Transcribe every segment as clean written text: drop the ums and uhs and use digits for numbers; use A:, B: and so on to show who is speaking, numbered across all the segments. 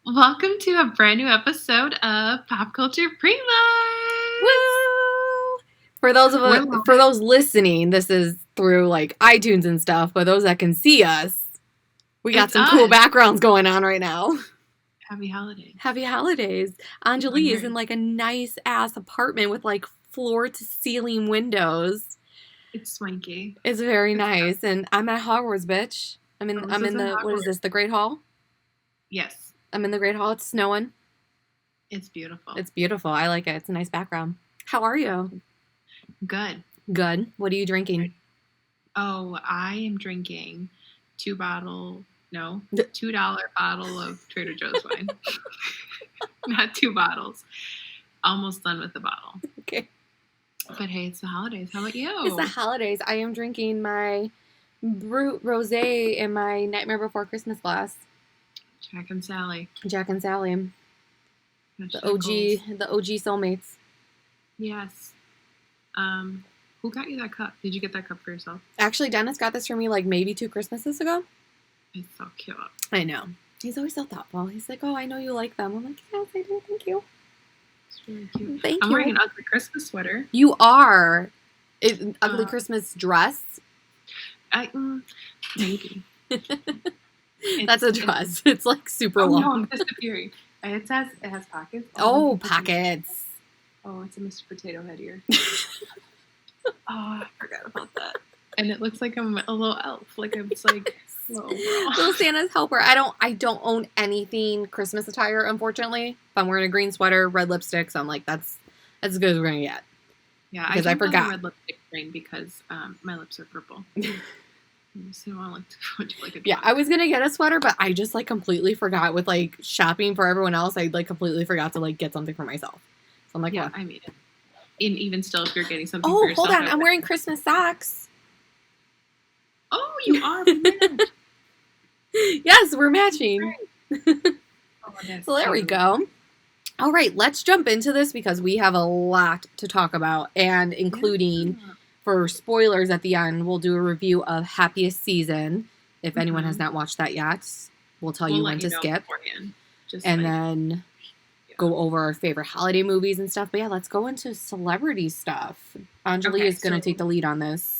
A: Welcome to a brand new episode of Pop Culture Prima.
B: Woo! For those of
A: We're
B: us, for those listening, this is through like iTunes and stuff. But those that can see us, we got
A: It's
B: some cool
A: us.
B: backgrounds going on right now.
A: Happy holidays.
B: Happy holidays! Anjali is in like a nice ass apartment with like floor to ceiling windows.
A: It's swanky.
B: It's very nice, and I'm at Hogwarts, bitch. I'm in the what is this? The Great Hall.
A: Yes,
B: I'm in the Great Hall. It's snowing.
A: it's beautiful.
B: It's beautiful. I like it. It's a nice background. How are you?
A: good.
B: Good. What are you drinking?
A: Oh, I am drinking $2 bottle of Trader Joe's wine. Not 2 bottles. Almost done with the bottle.
B: Okay.
A: But hey, it's the holidays. How about you?
B: It's the holidays. I am drinking my Brut Rosé in my Nightmare Before Christmas glass.
A: Jack and Sally.
B: Jack and Sally. The OG soulmates.
A: Yes. Who got you that cup? Did you get that cup for yourself?
B: Actually, Dennis got this for me like maybe 2 Christmases ago.
A: It's so cute.
B: I know. He's always so thoughtful. He's like, oh, I know you like them. I'm like, yes, I do. Thank you.
A: It's really cute.
B: Thank
A: I'm
B: you.
A: wearing an ugly Christmas sweater.
B: You are. Ugly Christmas dress.
A: Maybe.
B: That's a dress. It's like super long.
A: No, I'm disappearing. It has pockets.
B: Oh, pockets.
A: Oh, it's a Mr. Potato Head ear. Oh, I forgot about that. And it looks like I'm a little elf. Like it's like
B: little Santa's helper. I don't own anything Christmas attire, unfortunately. If I'm wearing a green sweater, red lipstick, so I'm like, that's as good as we're gonna get.
A: Yeah,
B: because I forgot
A: red lipstick green because my lips are purple. So I look too much like a
B: yeah, I was gonna get a sweater, but I just like completely forgot with like shopping for everyone else. I like completely forgot to like get something for myself. So I'm like,
A: yeah,
B: what?
A: I made it. And even still, if you're getting something
B: Oh,
A: for yourself,
B: hold on, I'm wearing Christmas socks.
A: Oh, you are.
B: Yes, we're matching.
A: Oh,
B: So there we go. All right, let's jump into this because we have a lot to talk about, and including for spoilers at the end, we'll do a review of Happiest Season. If anyone has not watched that yet, we'll tell you when to skip. And then go over our favorite holiday movies and stuff. But yeah, let's go into celebrity stuff. Anjali is going to take the lead on this.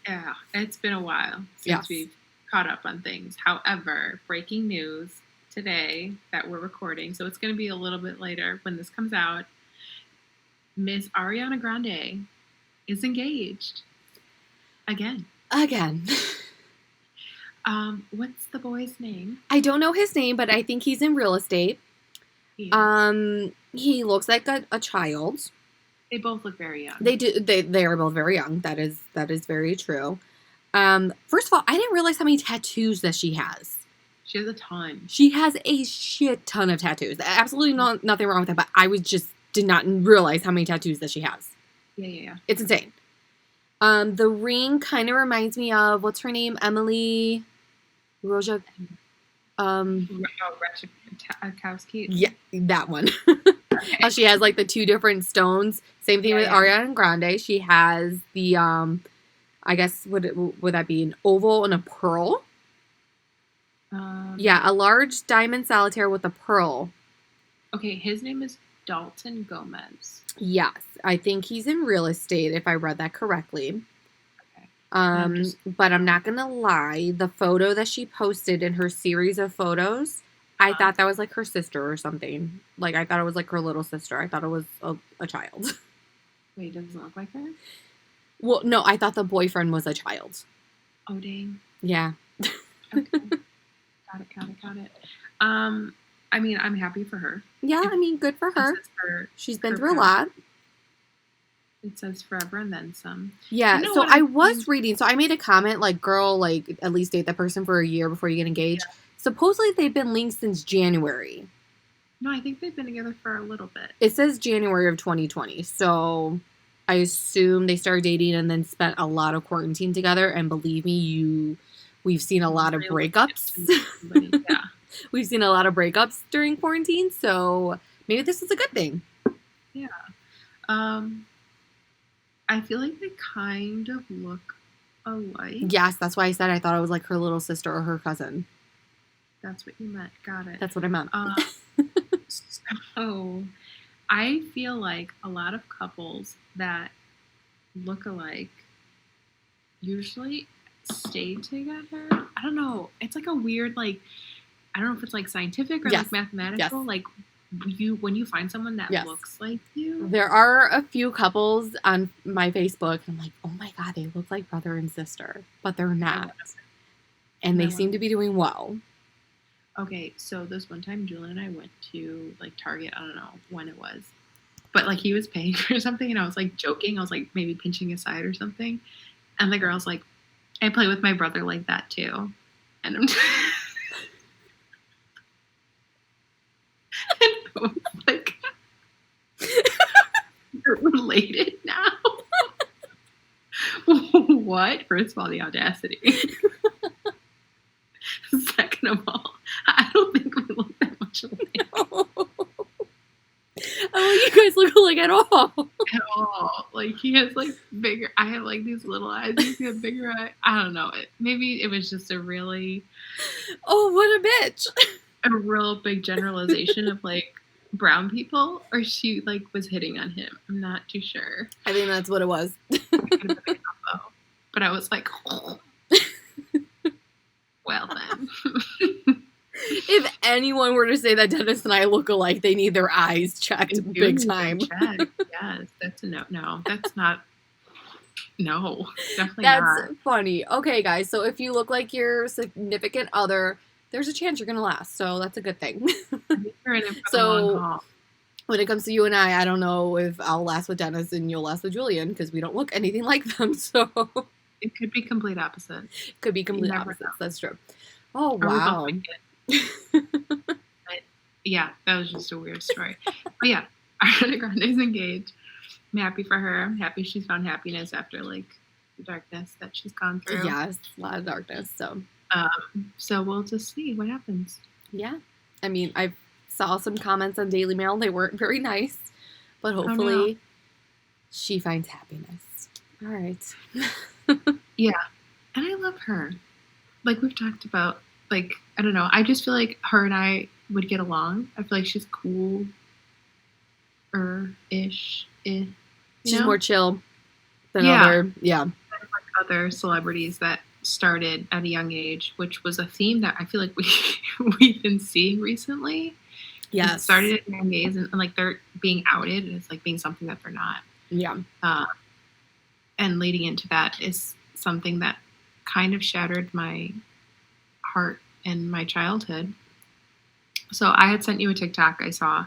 A: Yeah, it's been a while since we've caught up on things. However, breaking news today that we're recording, so it's going to be a little bit later when this comes out. Miss Ariana Grande is engaged again. What's the boy's name?
B: I don't know his name, but I think he's in real estate. He looks like a child.
A: They both look very young.
B: They do. They are both very young. That is very true. First of all, I didn't realize how many tattoos that she has.
A: She has a ton.
B: She has a shit ton of tattoos. Absolutely nothing wrong with that, but I did not realize how many tattoos that she has.
A: Yeah.
B: It's insane. The ring kind of reminds me of, what's her name? Emily Roja.
A: Ratajkowski.
B: Yeah, that one. Okay. She has like the 2 different stones. Same thing with Ariana Grande. She has the, I guess, would that be an oval and a pearl? Yeah, a large diamond solitaire with a pearl.
A: Okay, his name is Dalton Gomez.
B: Yes, I think he's in real estate, if I read that correctly. Okay. But I'm not gonna lie, the photo that she posted in her series of photos, I thought that was like her sister or something. Like, I thought it was like her little sister. I thought it was a child.
A: Wait, doesn't look like her?
B: Well, no, I thought the boyfriend was a child.
A: Oh, dang.
B: Yeah.
A: Okay. Got it. I mean, I'm happy for her.
B: Yeah, I mean, good for her. She's been through a lot.
A: It says forever and then some.
B: Yeah, so I was reading. So I made a comment like, girl, like, at least date that person for a year before you get engaged. Yeah. Supposedly they've been linked since January.
A: No, I think they've been together for a little bit.
B: It says January of 2020. So I assume they started dating and then spent a lot of quarantine together. And believe me, we've seen a lot of breakups.
A: Yeah.
B: We've seen a lot of breakups during quarantine. So maybe this is a good thing.
A: Yeah. I feel like they kind of look alike.
B: Yes, that's why I said I thought it was like her little sister or her cousin.
A: That's what you meant. Got it.
B: That's what I meant.
A: So I feel like a lot of couples that look alike usually stay together. I don't know. It's like a weird, like, I don't know if it's like scientific or like mathematical. Like when you find someone that looks like you.
B: There are a few couples on my Facebook. I'm like, oh my God, they look like brother and sister, but they're not. And they seem to be doing well.
A: Okay, so this one time Julian and I went to like Target. I don't know when it was. But like he was paying for something and I was like joking. I was like maybe pinching his side or something. And the girl's like, I play with my brother like that too. And I'm like, you're related now? What? First of all, the audacity. Second of all, I don't think we look that much alike.
B: No. Oh, you guys look alike at all.
A: At all. Like, he has, like, bigger... I have, like, these little eyes. He has bigger eyes. I don't know. Maybe it was just a really...
B: Oh, what a bitch.
A: A real big generalization of, like, brown people. Or she, like, was hitting on him. I'm not too sure.
B: I think that's what it was.
A: But I was like... Oh. Well, then.
B: If anyone were to say that Dennis and I look alike, they need their eyes checked big time.
A: Yes, that's a no. No, that's not. No, definitely
B: not.
A: That's
B: funny. Okay, guys, so if you look like your significant other, there's a chance you're going to last. So that's a good thing. So when it comes to you and I don't know if I'll last with Dennis and you'll last with Julian because we don't look anything like them. So
A: it could be complete opposite.
B: Could be complete opposites. That's true. Oh, wow.
A: But yeah, that was just a weird story. But yeah, Ariana Grande is engaged. I'm happy for her. I'm happy she's found happiness after like the darkness that she's gone through.
B: Yes, a lot of darkness.
A: So we'll just see what happens.
B: Yeah, I mean, I saw some comments on Daily Mail. They weren't very nice, but hopefully she finds happiness. All right.
A: Yeah, and I love her. Like we've talked about. Like, I don't know. I just feel like her and I would get along. I feel like she's cool-ish.
B: She's more chill than other
A: celebrities that started at a young age, which was a theme that I feel like we've been seeing recently.
B: Yeah.
A: Started at a young age and like they're being outed and it's like being something that they're not.
B: Yeah.
A: And leading into that is something that kind of shattered my heart and my childhood. So I had sent you a TikTok I saw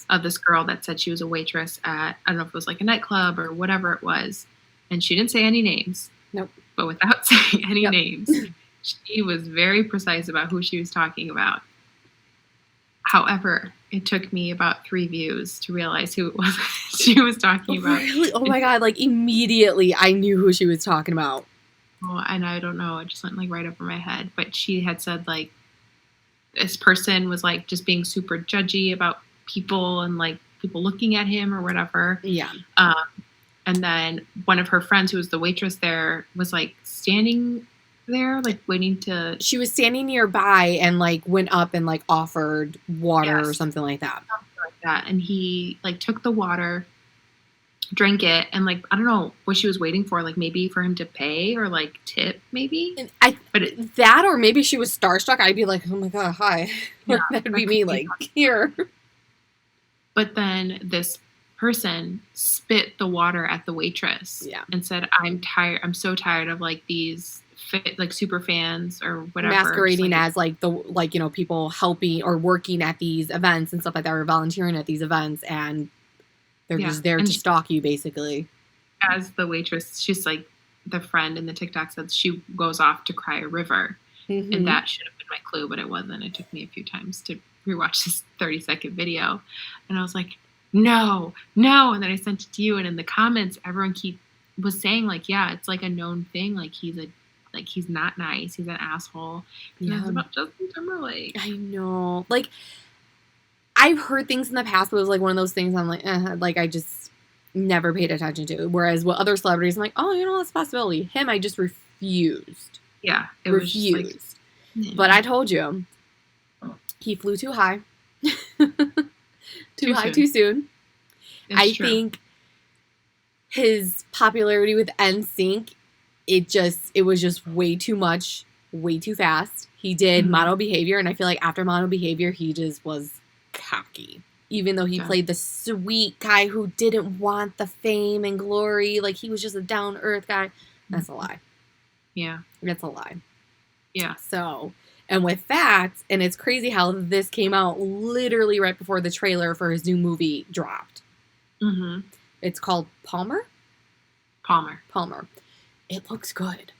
A: of this girl that said she was a waitress at, I don't know if it was like a nightclub or whatever it was. And she didn't say any names.
B: Nope.
A: But without saying any names, she was very precise about who she was talking about. However, it took me about 3 views to realize who it was she was talking about.
B: Really? Oh my God. Like immediately I knew who she was talking about.
A: Oh, and I don't know. It just went like right over my head. But she had said like this person was like just being super judgy about people and like people looking at him or whatever.
B: Yeah.
A: And then one of her friends who was the waitress there was like standing there, like waiting to.
B: She was standing nearby and like went up and like offered water or something like that.
A: Something like that. And he like took the water, drank it, and like I don't know what she was waiting for, like maybe for him to pay or like tip, maybe.
B: That or maybe she was starstruck. I'd be like, oh my God, hi. Yeah, that'd be me, like here. But
A: then this person spit the water at the waitress, and said, "I'm tired. I'm so tired of like these like super fans or whatever
B: masquerading as like the like you know people helping or working at these events and stuff like that, or volunteering at these events and." They're just there to stalk you, basically.
A: As the waitress, she's like, the friend in the TikTok said she goes off to cry a river. Mm-hmm. And that should have been my clue, but it wasn't. It took me a few times to rewatch this 30-second video. And I was like, no. And then I sent it to you. And in the comments, everyone was saying, like, yeah, it's like a known thing. Like, he's not nice. He's an asshole. And it's about Justin Timberlake.
B: I know. Like, I've heard things in the past, but it was like one of those things I'm like, like I just never paid attention to. Whereas with other celebrities, I'm like, oh, you know, that's a possibility. Him, I just refused.
A: Yeah.
B: Refused. Like, but I told you, He flew too high.
A: Too
B: high,
A: soon.
B: too soon. I
A: True.
B: think his popularity with NSYNC, it was just way too much, way too fast. He did Model Behavior, and I feel like after Model Behavior, he just was cocky. Even though he played the sweet guy who didn't want the fame and glory, like he was just a down-to-earth guy. That's a lie.
A: Yeah.
B: That's a lie.
A: Yeah.
B: So, and with that, and it's crazy how this came out literally right before the trailer for his new movie dropped.
A: Mm-hmm.
B: It's called Palmer. It looks good.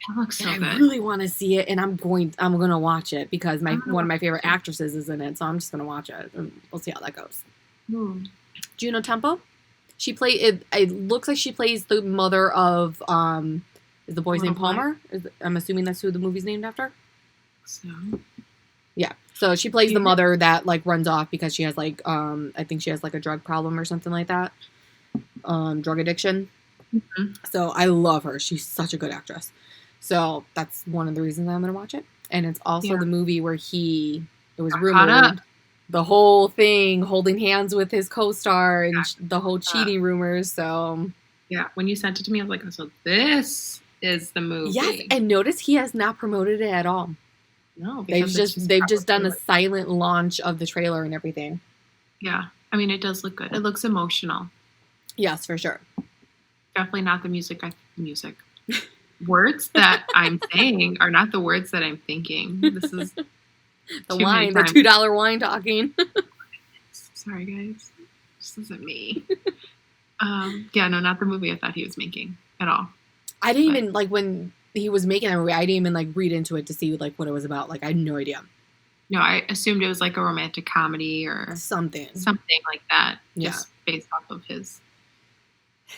A: It looks so
B: good.
A: I
B: really want to see it, and I'm gonna watch it because one of my favorite actresses is in it, so I'm just gonna watch it, and we'll see how that goes. Do you know Tempo? She played it. It looks like she plays the mother of Is the boy's name Palmer? I'm assuming that's who the movie's named after.
A: So.
B: Yeah. So she plays the mother that like runs off because she has like I think she has like a drug problem or something like that. Drug addiction. Mm-hmm. So I love her. She's such a good actress. So that's one of the reasons I'm going to watch it. And it's also the movie where it was rumored, the whole thing, holding hands with his co-star and the whole cheating rumors. So
A: yeah, when you sent it to me, I was like, so this is the movie.
B: Yes, and notice he has not promoted it at all.
A: No,
B: they've just done a silent launch of the trailer and everything.
A: Yeah, I mean, it does look good. It looks emotional.
B: Yes, for sure.
A: Definitely not the music. Words that I'm saying are not the words that I'm thinking. This is
B: the wine, the $2 wine talking.
A: Sorry, guys. This isn't me. Yeah, no, not the movie I thought he was making at all.
B: I didn't even, like, when he was making that movie, I didn't even, like, read into it to see, like, what it was about. Like, I had no idea.
A: No, I assumed it was, like, a romantic comedy or
B: something
A: like that. Yeah. Just based off of his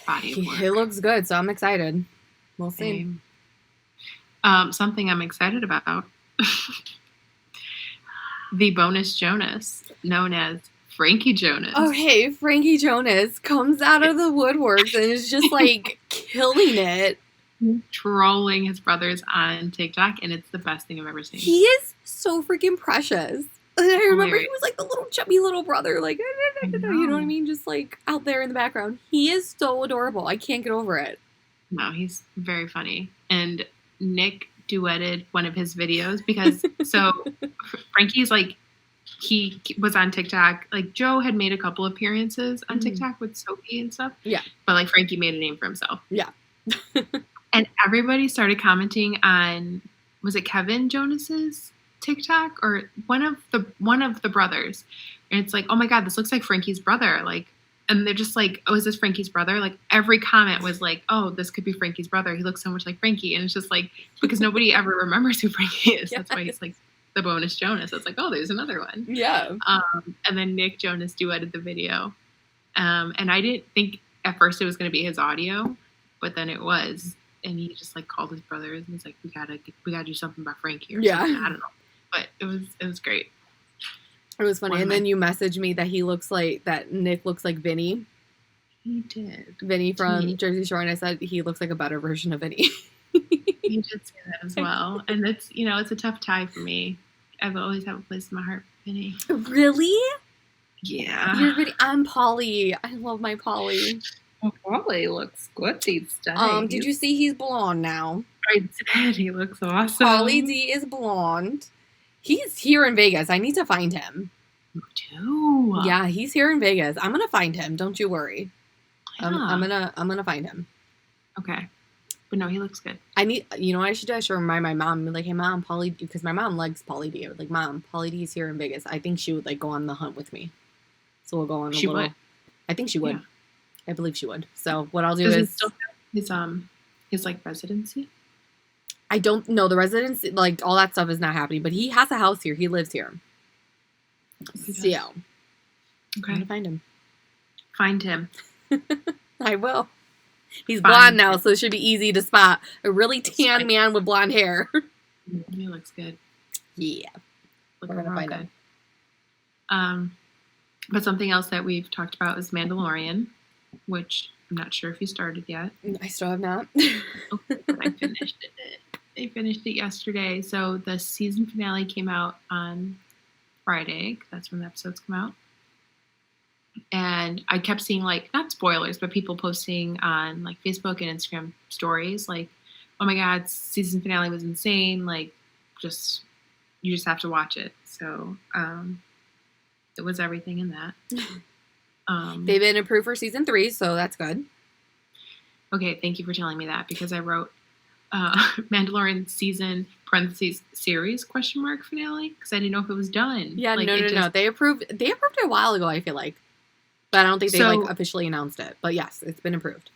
A: body of work.
B: It looks good, so I'm excited. We'll see.
A: Something I'm excited about. The bonus Jonas, known as Frankie Jonas.
B: Okay, Frankie Jonas comes out of the woodworks and is just like killing it.
A: Trolling his brothers on TikTok, and it's the best thing I've ever seen.
B: He is so freaking precious. And I remember he was like the little chubby little brother, like, you know what I mean? Just like out there in the background. He is so adorable. I can't get over it.
A: No, he's very funny. And Nick duetted one of his videos because so Frankie's like, he was on TikTok. Like Joe had made a couple appearances on TikTok with Sophie and stuff.
B: Yeah.
A: But like Frankie made a name for himself.
B: Yeah.
A: And everybody started commenting on, was it Kevin Jonas's TikTok or one of the brothers? And it's like, oh my God, this looks like Frankie's brother. Like, and they're just like, oh, is this Frankie's brother? Like every comment was like, oh, this could be Frankie's brother. He looks so much like Frankie. And it's just like, because nobody ever remembers who Frankie is. Yes. That's why he's like the bonus Jonas. It's like, oh, there's another one.
B: Yeah.
A: And then Nick Jonas duetted the video. And I didn't think at first it was going to be his audio, but then it was. And he just like called his brothers and he's like, we gotta do something about Frankie or something. I don't know. But it was great.
B: It was funny. And then you messaged me that Nick looks like Vinny.
A: He did.
B: Vinny from Jersey Shore, and I said he looks like a better version of Vinny.
A: He did say that as well. And it's, it's a tough tie for me. I've always had a place in my heart for Vinny.
B: Really?
A: Yeah.
B: You're Vinny. I'm Polly. I love my Polly.
A: Well, Polly looks good these days.
B: Did you see he's blonde now?
A: I did. He looks awesome.
B: Pauly D is blonde. He's here in Vegas. I need to find him.
A: You do?
B: Yeah, he's here in Vegas. I'm gonna find him. Don't you worry. Yeah. I'm gonna find him.
A: Okay. But no, he looks good.
B: I what I should do? I should remind my mom, like, hey mom, Pauly D, because my mom likes Pauly D. I was like, Mom, Pauly D's here in Vegas. I think she would like go on the hunt with me. So we'll go on
A: she would.
B: I think she would. Yeah. I believe she would. So what I'll do
A: Does
B: is
A: he still have his like residency?
B: I don't know. The residency, like all that stuff is not happening, but he has a house here. He lives here. So, okay. I'm gonna find him.
A: Find him.
B: I will. He's blonde now, so it should be easy to spot. A really tan man with blonde hair.
A: He looks good.
B: Yeah.
A: We're gonna find him. But something else that we've talked about is Mandalorian, which I'm not sure if you started yet.
B: I still have not.
A: Okay, but I finished it. I finished it yesterday. So the season finale came out on Friday, 'cause that's when the episodes come out. And I kept seeing, like, not spoilers, but people posting on, like, Facebook and Instagram stories, like, oh my God, season finale was insane. Like, you just have to watch it. So, it was everything in that.
B: They've been approved for season 3, so that's good.
A: Okay, thank you for telling me that, because I wrote Mandalorian season series ? Finale, because I didn't know if it was done.
B: Yeah,
A: like,
B: no. They approved it a while ago, I feel like. But I don't think they officially announced it. But yes, it's been approved.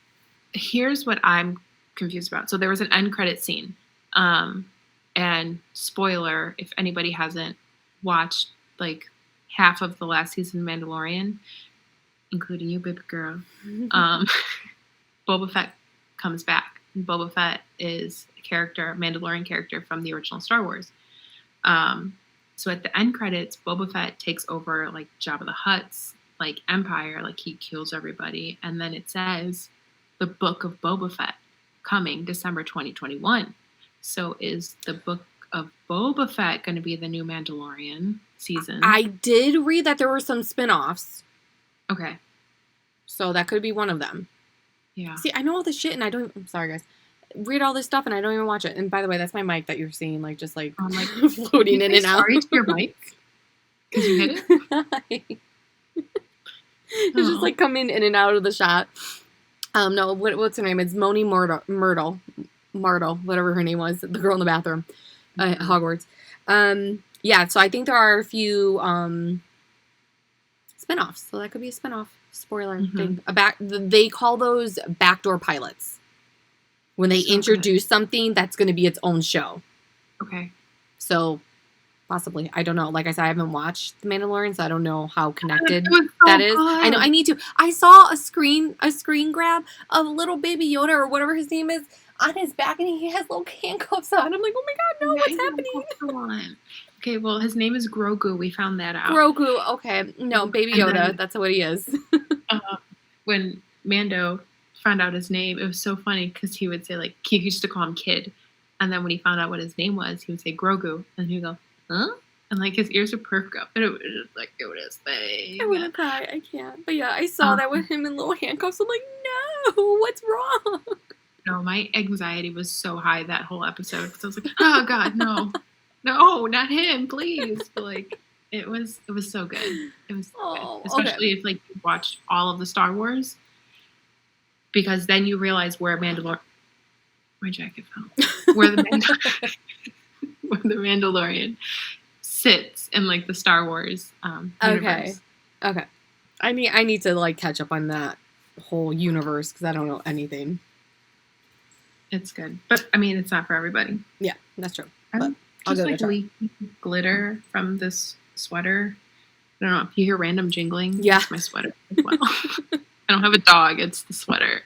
A: Here's what I'm confused about. So there was an end credit scene. And spoiler, if anybody hasn't watched like half of the last season of Mandalorian, including you, baby girl, Boba Fett comes back. And Boba Fett is a Mandalorian character from the original Star Wars. So at the end credits, Boba Fett takes over like Jabba the Hutt's like empire, like he kills everybody, and then it says the Book of Boba Fett coming December 2021. So is the Book of Boba Fett going to be the new Mandalorian season?
B: I did read that there were some spin-offs.
A: Okay.
B: So that could be one of them.
A: Yeah.
B: See, I know all this shit, and I'm sorry, guys. Read all this stuff, and I don't even watch it. And by the way, that's my mic that you're seeing, like, just, like, floating in and out.
A: Sorry to your mic? Because you hit it?
B: It's just, like, coming in and out of the shot. No, what's her name? It's Moni Myrtle, whatever her name was, the girl in the bathroom at Hogwarts. Yeah, so I think there are a few spin-offs. So that could be a spin-off. Spoiler thing. They call those backdoor pilots. When they introduce something that's going to be its own show.
A: Okay.
B: So, possibly. I don't know. Like I said, I haven't watched The Mandalorian, so I don't know how connected that is. I know. I need to. I saw a screen grab of little baby Yoda or whatever his name is on his back, and he has little handcuffs on. I'm like, oh my God, no, what's happening?
A: Okay, well, his name is Grogu. We found that out.
B: Grogu. Okay. No, baby Yoda. That's what he is.
A: When Mando found out his name, it was so funny because he would say, like, he used to call him Kid, and then when he found out what his name was, he would say Grogu, and he'd go, huh? And like his ears would perk up, and it was just like Yoda's thing.
B: I want to cry. I can't. But yeah, I saw that with him in little handcuffs. I'm like, no, what's wrong?
A: No, my anxiety was so high that whole episode because I was like, oh God, no, not him, please. But like, it was so good. It was so good, especially if like you watched all of the Star Wars. Because then you realize where my jacket fell. Where the Mandalorian sits in like the Star Wars universe.
B: Okay. I need to like catch up on that whole universe because I don't know anything.
A: It's good, but I mean, it's not for everybody.
B: Yeah, that's true.
A: But I'll just like leaking glitter from this sweater. I don't know if you hear random jingling.
B: Yeah,
A: it's my sweater as well. I don't have a dog. It's the sweater.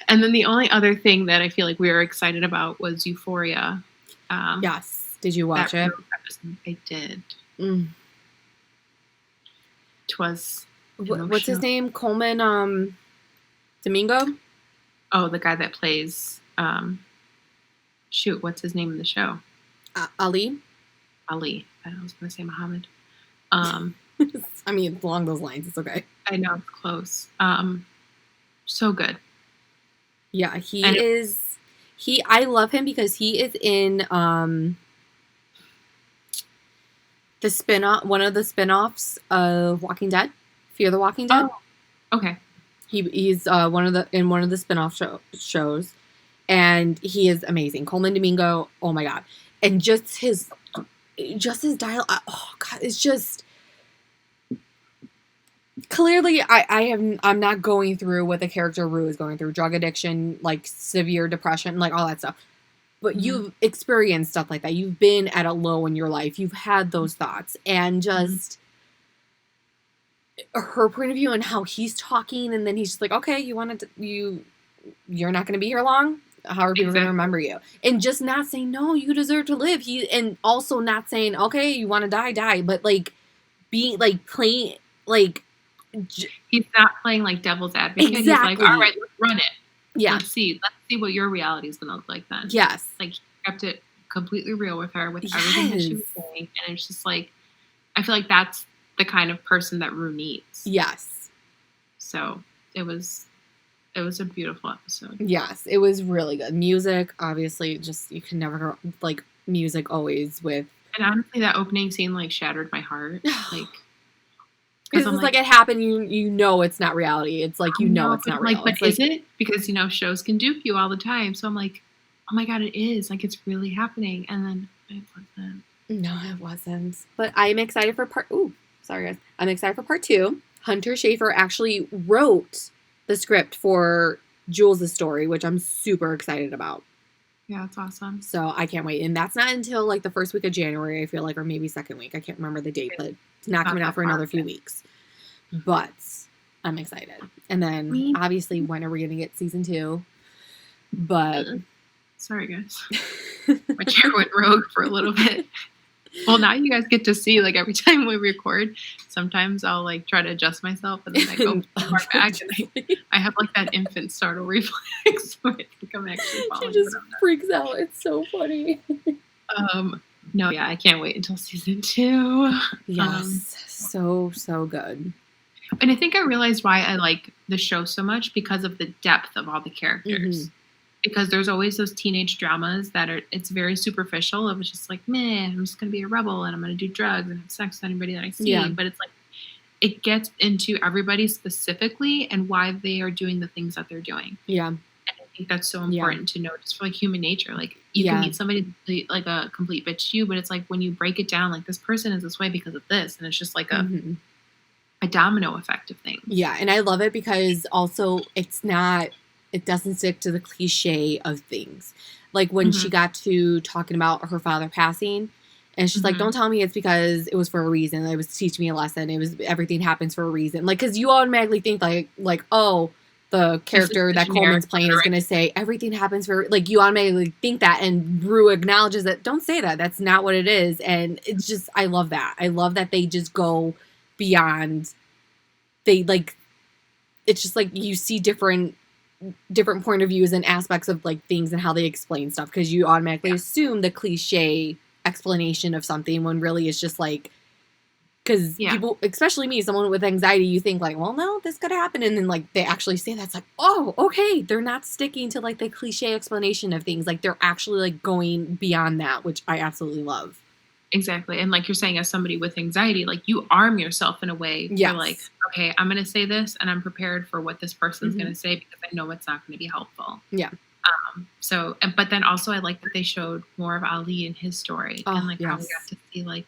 A: And then the only other thing that I feel like we were excited about was Euphoria.
B: Yes. Did you watch it?
A: I did.
B: Mm.
A: It was.
B: What's his name? Coleman Domingo?
A: Oh, the guy that plays. What's his name in the show?
B: Ali.
A: I was going to say Muhammad.
B: I mean, along those lines, it's okay.
A: I know, it's close. So good.
B: Yeah, I love him because he is in one of the spin-offs of Walking Dead, Fear the Walking Dead.
A: Oh, okay.
B: He's one of the spin-off shows, and he is amazing. Coleman Domingo, oh my God. And just his dialogue, oh God, it's just... Clearly, I'm not going through what the character Rue is going through. Drug addiction, like severe depression, like all that stuff. But you've experienced stuff like that. You've been at a low in your life. You've had those thoughts. And just her point of view and how he's talking. And then he's just like, okay, you're not going to be here long? How are people going to remember you? And just not saying, no, you deserve to live. And also not saying, okay, you want to die. But like being like playing like...
A: He's not playing like devil's advocate.
B: Exactly.
A: He's like, all right, let's run it.
B: Yeah.
A: Let's see what your reality is going to look like then.
B: Yes.
A: Like, he kept it completely real with her with everything that she was saying. And it's just like, I feel like that's the kind of person that Rue needs.
B: Yes.
A: So it was a beautiful episode.
B: Yes, it was really good. Music, obviously, just you can never go, like, music always with.
A: And honestly, that opening scene like shattered my heart. Like,
B: because it's like it happened, you know it's not reality. It's like, you know it's not real.
A: Like, but is it? Because, you know, shows can dupe you all the time. So I'm like, oh my God, it is. Like, it's really happening. And then it wasn't.
B: No, it wasn't. But I'm excited for sorry guys. I'm excited for part 2. Hunter Schafer actually wrote the script for Jules' story, which I'm super excited about.
A: Yeah, it's awesome.
B: So I can't wait. And that's not until like the first week of January, I feel like, or maybe second week. I can't remember the date, but it's not coming out for another few weeks. But I'm excited. And then obviously, when are we going to get season 2? But
A: sorry guys. My chair went rogue for a little bit. Well, now you guys get to see, like, every time we record, sometimes I'll, like, try to adjust myself, and then I go far back, and I have, like, that infant startle reflex, so I think I'm actually falling.
B: She just freaks out. It's so funny.
A: No, yeah, I can't wait until season 2.
B: Yes, so good.
A: And I think I realized why I like the show so much, because of the depth of all the characters. Mm-hmm. Because there's always those teenage dramas that it's very superficial. It was just like, meh, I'm just going to be a rebel and I'm going to do drugs and have sex with anybody that I see. Yeah. But it's like, it gets into everybody specifically and why they are doing the things that they're doing.
B: Yeah.
A: And I think that's so important to know, just for like human nature. Like, you can meet somebody like a complete bitch to you, but it's like, when you break it down, like, this person is this way because of this. And it's just like a domino effect of things.
B: Yeah. And I love it because also it doesn't stick to the cliche of things. Like when she got to talking about her father passing, and she's like, don't tell me it's because it was for a reason. It was to teach me a lesson. It was, everything happens for a reason. Like, because you automatically think like, oh, the character that Coleman's playing is going to say everything happens for, like, you automatically think that. And Rue acknowledges that, don't say that. That's not what it is. And it's just, I love that. I love that they just go beyond, it's just like you see different point of views and aspects of like things and how they explain stuff, because you automatically assume the cliche explanation of something when really it's just like, because people, especially me, someone with anxiety, you think like, well, no, this could happen, and then like they actually say that's like, oh, okay, they're not sticking to like the cliche explanation of things, like they're actually like going beyond that, which I absolutely love.
A: Exactly. And like you're saying, as somebody with anxiety, like you arm yourself in a way. You're like, okay, I'm going to say this and I'm prepared for what this person's going to say, because I know it's not going to be helpful.
B: Yeah.
A: But then also I like that they showed more of Ali and his story, and like how we got to see like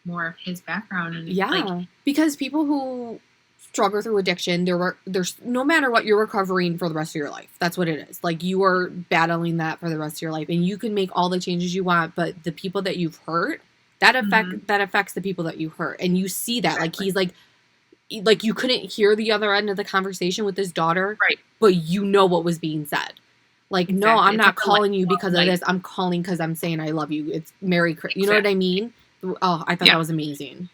A: more of his background. And like,
B: because people who struggle through addiction, there's no matter what, you're recovering for the rest of your life. That's what it is. Like, you are battling that for the rest of your life, and you can make all the changes you want, but the people that you've hurt, that affects the people that you hurt. And you see that, like, he's like you couldn't hear the other end of the conversation with his daughter,
A: right?
B: But you know what was being said. Like, no, I'm not calling you because of this. I'm calling because I'm saying I love you. It's Merry Christmas. You know what I mean? Oh, I thought that was amazing.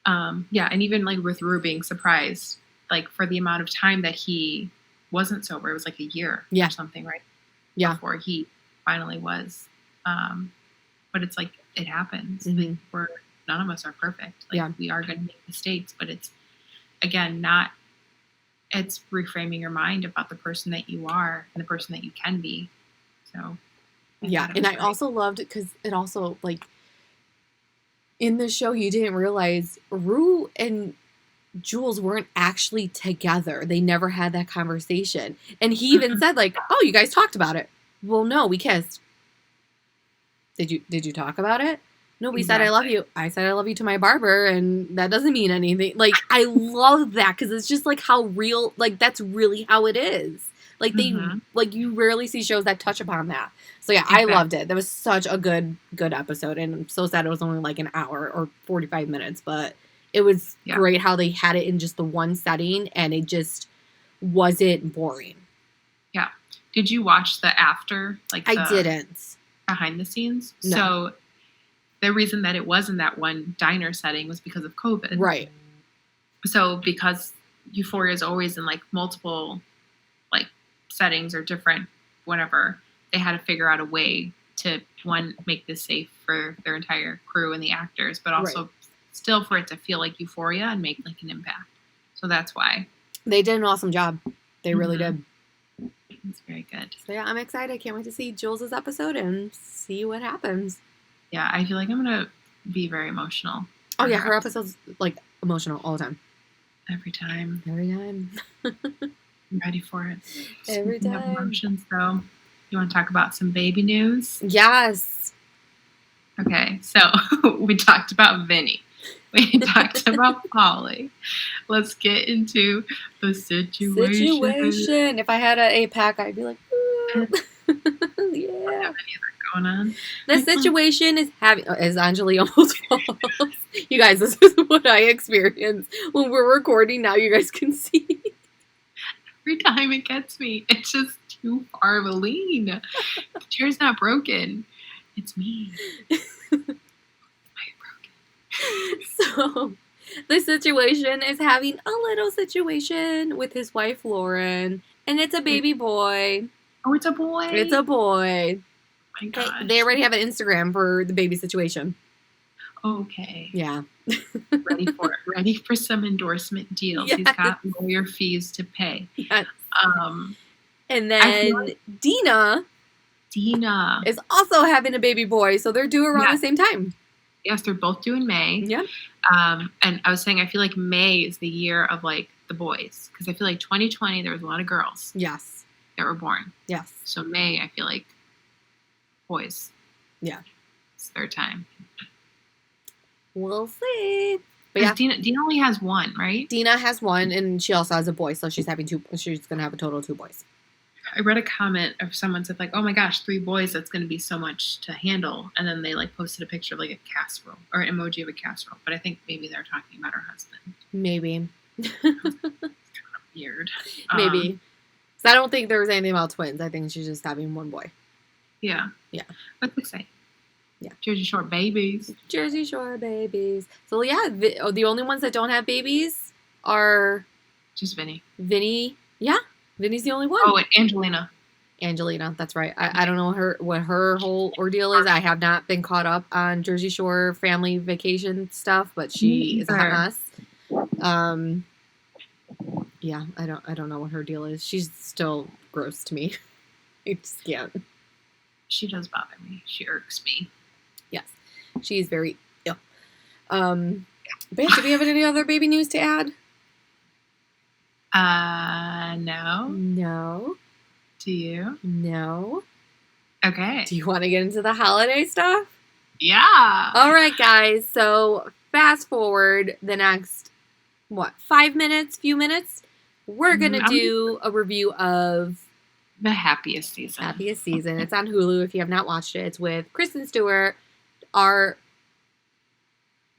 A: Yeah, and even like with Rue being surprised, like for the amount of time that he wasn't sober, it was like a year or something, right?
B: Yeah,
A: before he finally was. But it's like, it happens. Like, none of us are perfect. Like, we are going to make mistakes, but it's, again, it's reframing your mind about the person that you are and the person that you can be. So,
B: and I also loved it because it also, like, in the show, you didn't realize Rue and Jules weren't actually together. They never had that conversation. And he even said, like, oh, you guys talked about it. Well, no, we kissed. Did you talk about it? No, we said I love you. I said I love you to my barber, and that doesn't mean anything. Like, I love that, because it's just like how real, like, that's really how it is. Like, they like, you rarely see shows that touch upon that. So yeah, I loved it. That was such a good episode, and I'm so sad it was only like an hour or 45 minutes, but it was great how they had it in just the one setting, and it just wasn't boring.
A: Yeah. Did you watch the after? Like,
B: I didn't.
A: Behind the scenes?
B: No.
A: So the reason that it was in that one diner setting was because of COVID.
B: Right.
A: So because Euphoria is always in like multiple like settings or different whatever, they had to figure out a way to one, make this safe for their entire crew and the actors, but also still for it to feel like Euphoria and make like an impact. So that's why
B: they did an awesome job. They really did.
A: It's very good.
B: So yeah, I'm excited. I can't wait to see Jules' episode and see what happens.
A: Yeah, I feel like I'm gonna be very emotional.
B: Oh yeah, her episode's like emotional all the time.
A: Every time. I'm ready for it.
B: Every
A: Speaking
B: time.
A: of emotions, though, you want to talk about some baby news?
B: Yes.
A: Okay, so we talked about Vinny. We talked about Polly. Let's get into the situation.
B: If I had an 8-pack, I'd be like, yeah.
A: Going on.
B: The situation is as Anjali almost falls. You guys, this is what I experience when we're recording. Now you guys can see.
A: Every time it gets me, it's just too far of a lean. The chair's not broken. It's me.
B: So, the situation is having a little situation with his wife, Lauren, and it's a baby boy.
A: Oh, it's a boy.
B: It's a boy.
A: Oh my gosh.
B: They already have an Instagram for the baby situation.
A: Okay.
B: Yeah.
A: Ready for it. Ready for some endorsement deals.
B: Yes.
A: He's got lawyer fees to pay.
B: Yes. And
A: I
B: then
A: feel like
B: Dina is also having a baby boy, so they're due around the same time.
A: Yes, they're both due in May.
B: Yeah.
A: And I was saying, I feel like May is the year of like the boys, because I feel like 2020 there was a lot of girls.
B: Yes.
A: That were born.
B: Yes.
A: So May, I feel like boys.
B: Yeah.
A: It's their time.
B: We'll see. But yeah,
A: Dina only has one, right?
B: Dina has one, and she also has a boy, so she's having two. She's gonna have a total of 2 boys.
A: I read a comment of someone said like, "Oh my gosh, 3 boys! That's going to be so much to handle." And then they like posted a picture of like a casserole or an emoji of a casserole. But I think maybe they're talking about her husband.
B: Maybe.
A: It's kind of weird.
B: Maybe. So I don't think there was anything about twins. I think she's just having one boy.
A: Yeah.
B: Yeah.
A: That's exciting.
B: Yeah.
A: Jersey Shore babies.
B: Jersey Shore babies. So yeah, the only ones that don't have babies are
A: Just Vinny.
B: Vinny. Yeah. Vinny's the only one.
A: Oh, and Angelina.
B: That's right. I don't know what her whole ordeal is. I have not been caught up on Jersey Shore family vacation stuff, but she is a hot mess. Yeah, I don't know what her deal is. She's still gross to me. I just can't.
A: She does bother me. She irks me.
B: Yes, she's very ill. But yeah, do we have any other baby news to add?
A: No.
B: No.
A: Do you?
B: No.
A: Okay.
B: Do you want to get into the holiday stuff?
A: Yeah.
B: All right, guys. So fast forward the next, few minutes. We're going to do a review of
A: The Happiest Season.
B: Happiest Season. It's on Hulu if you have not watched it. It's with Kristen Stewart.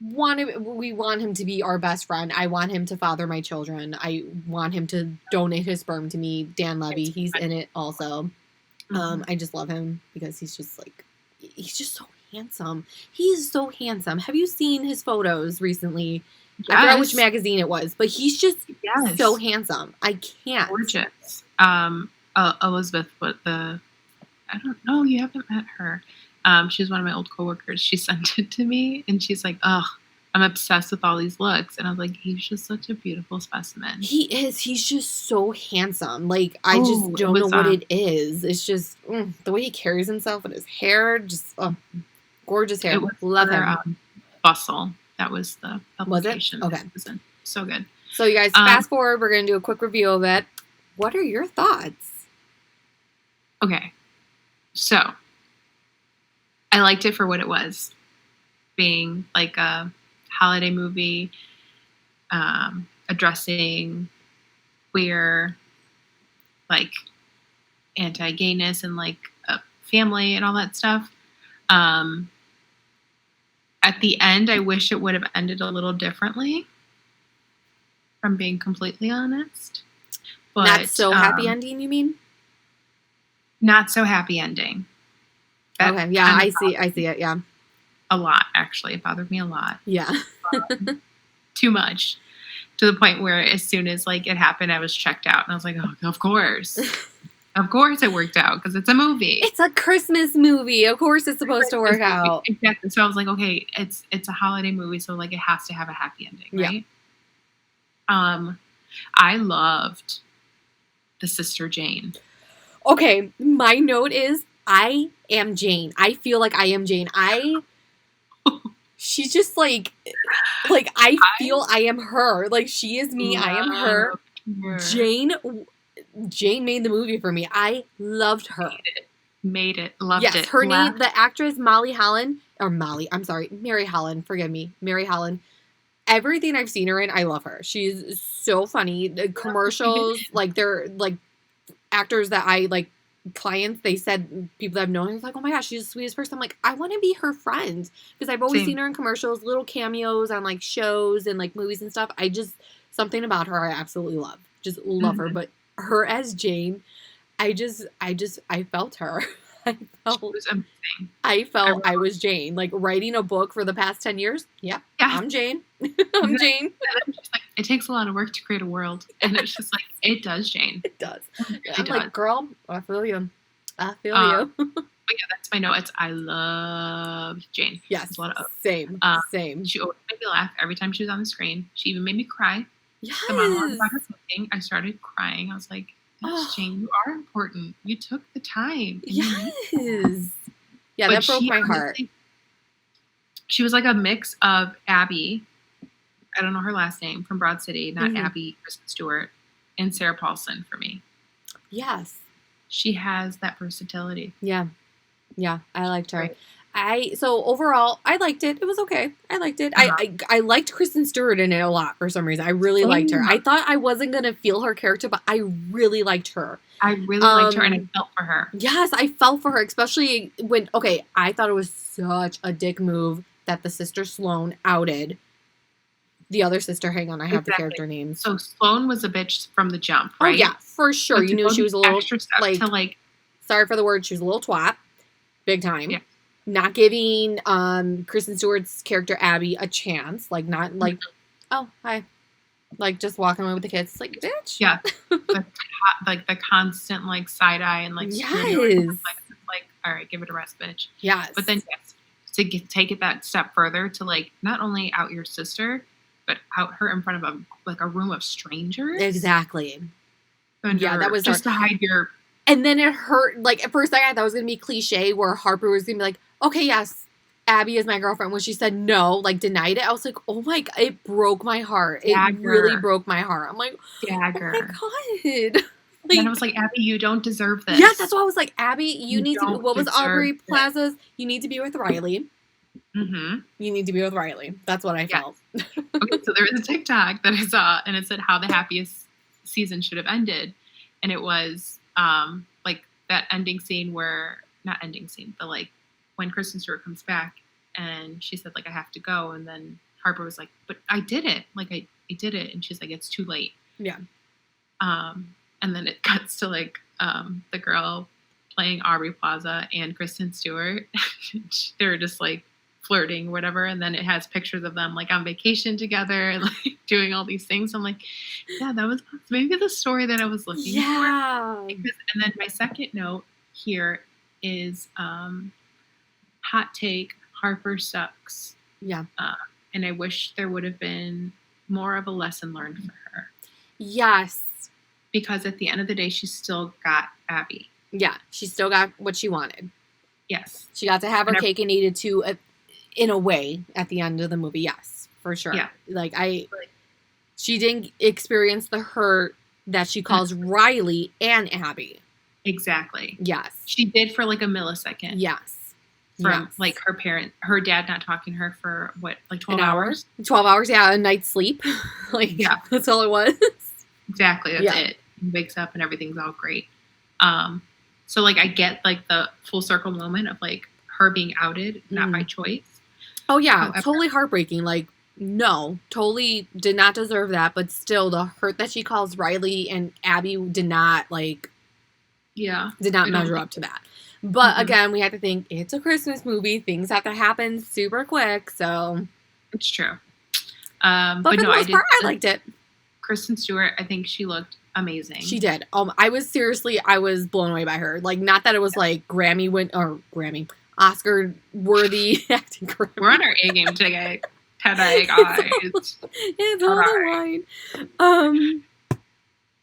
B: We want him to be our best friend. I want him to father my children. I want him to donate his sperm to me. Dan Levy, he's in it also. I just love him because he's just so handsome. He's so handsome. Have you seen his photos recently? Yes. I forgot which magazine it was, but he's just so handsome. I can't.
A: Gorgeous. Elizabeth, I don't know. You haven't met her. She's one of my old coworkers. She sent it to me, and she's like, "Oh, I'm obsessed with all these looks." And I was like, "He's just such a beautiful specimen."
B: He is. He's just so handsome. Like I just don't know what it is. It's just the way he carries himself and his hair. Just gorgeous hair. Love him.
A: Bustle. That was the publication.
B: Was it? Okay.
A: So good.
B: So you guys, fast forward. We're gonna do a quick review of it. What are your thoughts?
A: Okay. So I liked it for what it was, being like a holiday movie, addressing queer, like anti-gayness and like family and all that stuff. At the end, I wish it would have ended a little differently, if I'm being completely honest. But,
B: not so happy ending, you mean?
A: Not so happy ending.
B: Okay, yeah, I see it, yeah.
A: A lot, actually. It bothered me a lot.
B: Yeah.
A: Too much. To the point where as soon as like it happened, I was checked out. And I was like, oh, of course. Of course it worked out because it's a movie.
B: It's a Christmas movie. Of course it's supposed to work out.
A: Exactly. So I was like, okay, it's a holiday movie, so like it has to have a happy ending, right? Yeah. I loved the sister Jane.
B: Okay, my note is I am Jane. I feel like I am Jane. She's just like I feel I am her. Like she is me. I am her. Jane made the movie for me. I loved her.
A: Made it. Loved it.
B: Yes, her name, the actress Mary Holland. Forgive me, Mary Holland. Everything I've seen her in, I love her. She's so funny. The commercials, like they're like actors that I like, clients. They said people that I've known. I was like, oh my gosh, she's the sweetest person. I'm like, I want to be her friend because I've always seen her in commercials, little cameos on like shows and like movies and stuff. Something about her I absolutely love. Just love her. But her as Jane, I felt her. I felt I was Jane. Like writing a book for the past 10 years. Yeah. I'm Jane. I'm Jane.
A: It takes a lot of work to create a world. And it's just like, it does, Jane.
B: It does. I'm like, girl, I feel you. I feel you.
A: But yeah, that's my note. I love Jane.
B: Yes. Same.
A: She always made me laugh every time she was on the screen. She even made me cry.
B: Yes.
A: The monologue about her smoking, I started crying. I was like, yes, Jane, you are important. You took the time.
B: Yes. Yeah, that broke my heart.
A: She was like a mix of Abby, I don't know her last name, from Broad City, not Abby Kristen Stewart, and Sarah Paulson for me.
B: Yes.
A: She has that versatility.
B: Yeah. Yeah, I liked her. Right. So overall, I liked it. It was okay. I liked it. I liked Kristen Stewart in it a lot for some reason. I really liked her. I thought I wasn't going to feel her character, but I really liked her.
A: I really liked her and I felt for her.
B: Yes, I felt for her, especially when, I thought it was such a dick move that the sister Sloane outed the other sister. Hang on, I have the character names.
A: So Sloane was a bitch from the jump, right?
B: Oh, yeah, for sure. You knew she was a little, sorry for the word, she was a little twat. Big time. Yeah. Not giving Kristen Stewart's character Abby a chance, like not like, oh hi, like just walking away with the kids. It's like, bitch.
A: Yeah, the constant like side eye and like
B: yes,
A: like all right, give it a rest, bitch.
B: Yes,
A: but then take it that step further to like not only out your sister, but out her in front of a room of strangers.
B: Exactly.
A: Yeah, that was just to hide your.
B: And then it hurt. Like, at first, I thought that was going to be cliche where Harper was going to be like, okay, yes, Abby is my girlfriend. When she said no, like, denied it, I was like, oh my God, it broke my heart. Dagger. It really broke my heart. I'm like,
A: Dagger.
B: Oh my God.
A: Like, and I was like, Abby, you don't deserve this.
B: Yes, that's why I was like, Abby, you need to be, what was Aubrey Plaza's? You need to be with Riley.
A: Mm-hmm.
B: You need to be with Riley. That's what I felt.
A: Okay, so there was a TikTok that I saw, and it said how the happiest season should have ended. And it was, like that ending scene not ending scene, but like when Kristen Stewart comes back and she said like, I have to go. And then Harper was like, but I did it. Like I did it. And she's like, it's too late.
B: Yeah.
A: And then it cuts to like, the girl playing Aubrey Plaza and Kristen Stewart. They're just like flirting, whatever. And then it has pictures of them like on vacation together and like doing all these things. I'm like, yeah, that was maybe the story that I was looking for. And then my second note here is hot take, Harper sucks.
B: Yeah.
A: And I wish there would have been more of a lesson learned for her.
B: Yes.
A: Because at the end of the day, she still got Abby.
B: Yeah. She still got what she wanted.
A: Yes.
B: She got to have her cake and eat it too, in a way, at the end of the movie. Yes, for sure.
A: Yeah.
B: Like, she didn't experience the hurt that she calls Riley and Abby.
A: Exactly.
B: Yes.
A: She did for like a millisecond.
B: Yes.
A: From like her dad not talking to her for what, like 12 hours?
B: 12 hours, yeah, a night's sleep. Like, yeah, that's all it was.
A: Exactly, that's it. He wakes up and everything's all great. So like I get like the full circle moment of like her being outed, not by choice.
B: Oh yeah, totally heartbreaking. Like, no, totally did not deserve that. But still, the hurt that she calls Riley and Abby did not measure up to that. But again, we have to think it's a Christmas movie. Things have to happen super quick. So
A: it's true.
B: But for the most part, I liked it.
A: Kristen Stewart, I think she looked amazing.
B: She did. I was blown away by her. Like, not that it was like Oscar worthy acting.
A: We're on our A game today, guys.
B: It's all the wine.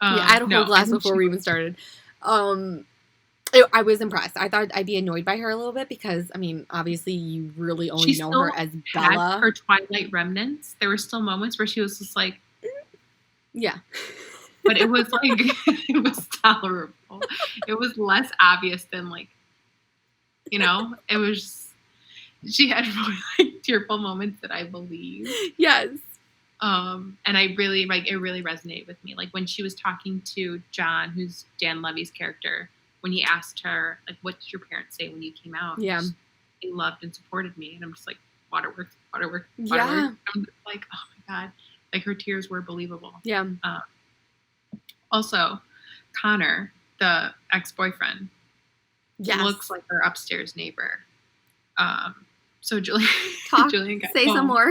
B: Yeah, I had a whole glass before we even started. I was impressed. I thought I'd be annoyed by her a little bit because, I mean, obviously you really only know her as Bella.
A: Her Twilight remnants. There were still moments where she was just like,
B: yeah.
A: But it was like, it was tolerable. It was less obvious than like, it was, she had really like tearful moments that I believe.
B: Yes.
A: And I really, like, it really resonated with me. Like when she was talking to John, who's Dan Levy's character, when he asked her, like, what did your parents say when you came out?
B: Yeah.
A: They loved and supported me. And I'm just like, waterworks.
B: Yeah.
A: I'm just like, oh my God. Like her tears were believable.
B: Yeah.
A: Also, Connor, the ex-boyfriend, looks like her upstairs neighbor. So Julian got
B: say
A: home,
B: some more.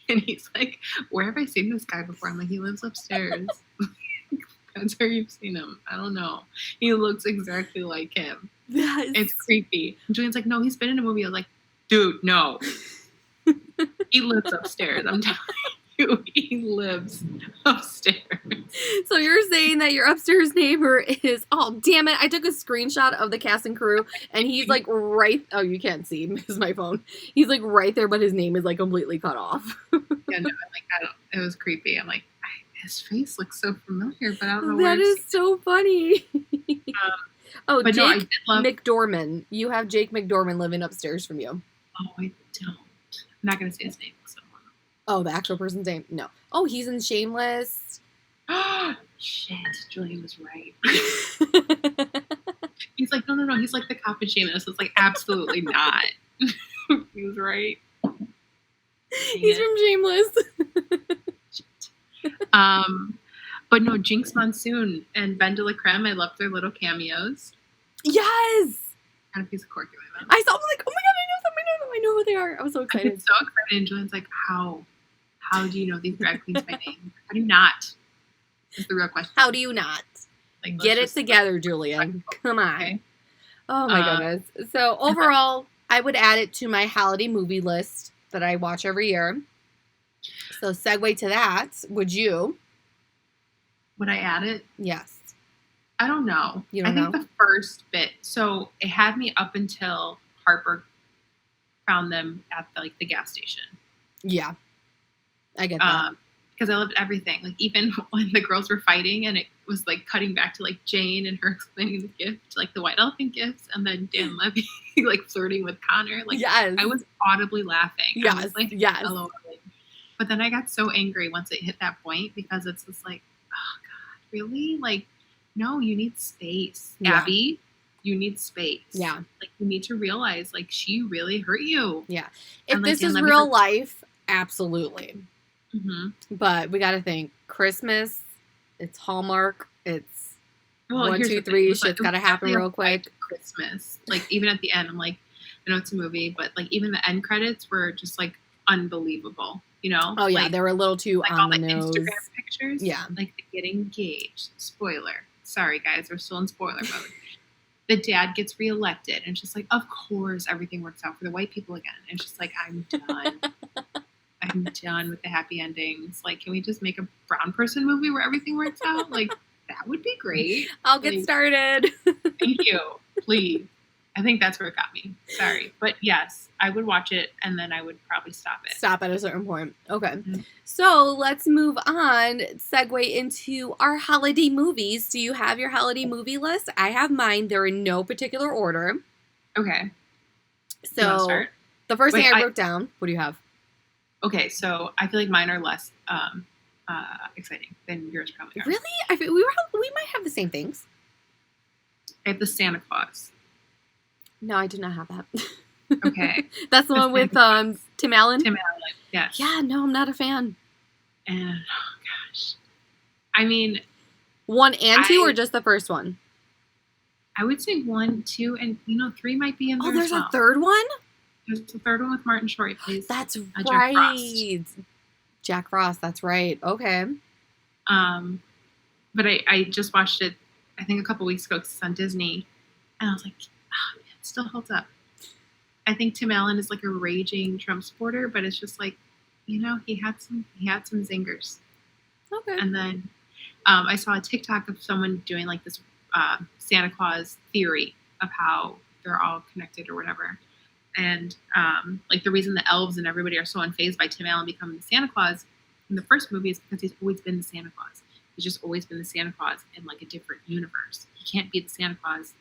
A: And he's like, where have I seen this guy before? I'm like, he lives upstairs. That's where you've seen him. I don't know. He looks exactly like him.
B: Yes.
A: It's creepy. And Julian's like, no, he's been in a movie. I was like, dude, no. He lives upstairs. I'm telling you, he lives upstairs.
B: So you're saying that your upstairs neighbor is, oh, damn it. I took a screenshot of the cast and crew, and he's like oh, you can't see. This is my phone. He's like right there, but his name is like completely cut off.
A: Yeah, no, it was creepy. I'm like, his face looks so familiar, but I don't know where.
B: That is so funny. Jake
A: no,
B: McDorman. You have Jake McDorman living upstairs from you.
A: Oh, I don't. I'm not going to say his name. So.
B: Oh, the actual person's name? No. Oh, he's in Shameless.
A: Shit, Julian was right. He's like, no. He's like the cop in Shameless. It's like, absolutely not. He was right.
B: He's from Shameless.
A: But no, Jinx Monsoon and Ben de la Creme, I loved their little cameos.
B: Yes!
A: Kind of piece of cork in my mouth.
B: I saw them like, oh my God, I know them. I know who they are. I was so excited.
A: I was so excited. And Julian's like, how do you know these drag queens by name? How do you not? Is the real question.
B: How do you not?
A: Like,
B: get it together, Julian. Come on.
A: Okay.
B: Oh my goodness. So overall, I would add it to my holiday movie list that I watch every year. So segue to that. Would you?
A: Would I add it?
B: Yes.
A: I don't know.
B: You don't know?
A: I think the first bit. So it had me up until Harper found them at the gas station.
B: Yeah. I get that.
A: Because I loved everything. Like even when the girls were fighting and it was like cutting back to like Jane and her explaining the gift, like the white elephant gifts, and then Dan Levy like flirting with Connor. Like
B: yes.
A: I was audibly laughing.
B: Yes.
A: I was like,
B: yes.
A: LOL. But then I got so angry once it hit that point because it's just like, oh God, really? Like, no, you need space.
B: Yeah.
A: Abby, you need space.
B: Yeah.
A: Like you need to realize like she really hurt you.
B: Yeah. If
A: and,
B: this
A: like,
B: is real life, absolutely.
A: Mm-hmm.
B: But we got to think Christmas, it's Hallmark, it's 1,
A: here's
B: 2,
A: the
B: 3,
A: thing.
B: shit's got to happen real quick.
A: Christmas. Like even at the end, I'm like, I know it's a movie, but like even the end credits were just like unbelievable. You know?
B: Oh yeah,
A: like,
B: they were a little too
A: like
B: on
A: all
B: the
A: the
B: nose.
A: Instagram pictures.
B: Yeah.
A: Like they get engaged. Spoiler. Sorry guys, we're still in spoiler mode. The dad gets reelected and it's just like, of course everything works out for the white people again. And it's just like, I'm done. I'm done with the happy endings. Like, can we just make a brown person movie where everything works out? Like, that would be great.
B: I'll get started.
A: Thank you. Please. I think that's where it got me. Sorry. But yes, I would watch it and then I would probably stop it.
B: Stop at a certain point. Okay.
A: Mm-hmm.
B: So let's move on, segue into our holiday movies. Do you have your holiday movie list? I have mine. They're in no particular order.
A: Okay.
B: So the first thing I wrote down, what do you have?
A: Okay, so I feel like mine are less exciting than yours probably are.
B: Really? I feel we might have the same things.
A: I have the Santa Claus.
B: No, I do not have that.
A: Okay.
B: That's the one with Tim Allen?
A: Tim Allen, yes.
B: Yeah, no, I'm not a fan.
A: And, oh gosh. I mean...
B: 1 and 2 or just the first one?
A: I would say 1, 2, and 3 might be in there.
B: Oh, there's a third one?
A: There's the third one with Martin Short, please.
B: That's
A: Jack
B: right.
A: Frost.
B: Jack Frost, that's right. Okay.
A: but I just watched it, I think a couple weeks ago 'cause it's on Disney, and I was like, oh, man, it still holds up. I think Tim Allen is like a raging Trump supporter, but it's just like, he had some zingers.
B: Okay.
A: And then I saw a TikTok of someone doing like this Santa Claus theory of how they're all connected or whatever. And like the reason the elves and everybody are so unfazed by Tim Allen becoming the Santa Claus in the first movie is because he's always been the Santa Claus. He's just always been the Santa Claus in like a different universe. He can't be the Santa Claus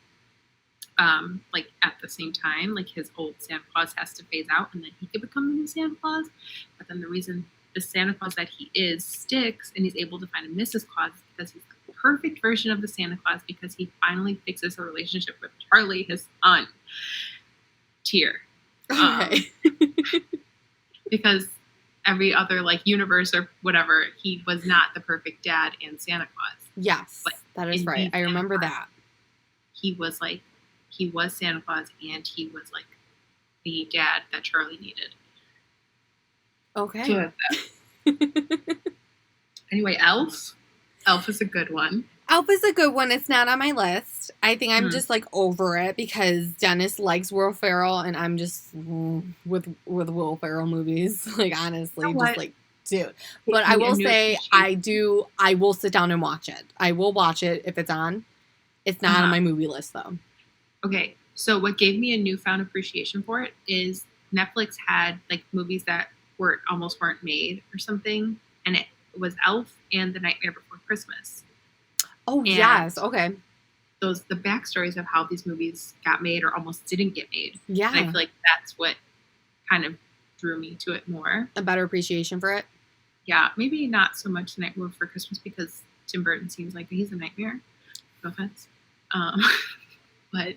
A: like at the same time. Like his old Santa Claus has to phase out and then he could become the new Santa Claus. But then the reason the Santa Claus that he is sticks and he's able to find a Mrs. Claus is because he's the perfect version of the Santa Claus because he finally fixes a relationship with Charlie, his son. Tear.
B: Okay.
A: Because every other like universe or whatever, he was not the perfect dad and Santa Claus.
B: Yes,
A: But
B: that is
A: in
B: right. I remember
A: Santa
B: that.
A: He was Santa Claus and he was like the dad that Charlie needed.
B: Okay.
A: So anyway, Elf. Elf is a good one.
B: Elf is a good one. It's not on my list. I think I'm just like over it because Dennis likes Will Ferrell, and I'm just with Will Ferrell movies. Like honestly, just like dude. But I will say I will sit down and watch it. I will watch it if it's on. It's not on my movie list though.
A: Okay, so what gave me a newfound appreciation for it is Netflix had like movies that weren't made or something, and it was Elf and The Nightmare Before Christmas.
B: Oh, and yes. Okay.
A: The backstories of how these movies got made or almost didn't get made.
B: Yeah.
A: And I feel like that's what kind of drew me to it more.
B: A better appreciation for it?
A: Yeah. Maybe not so much The Nightmare Before Christmas because Tim Burton seems like he's a nightmare. No offense. But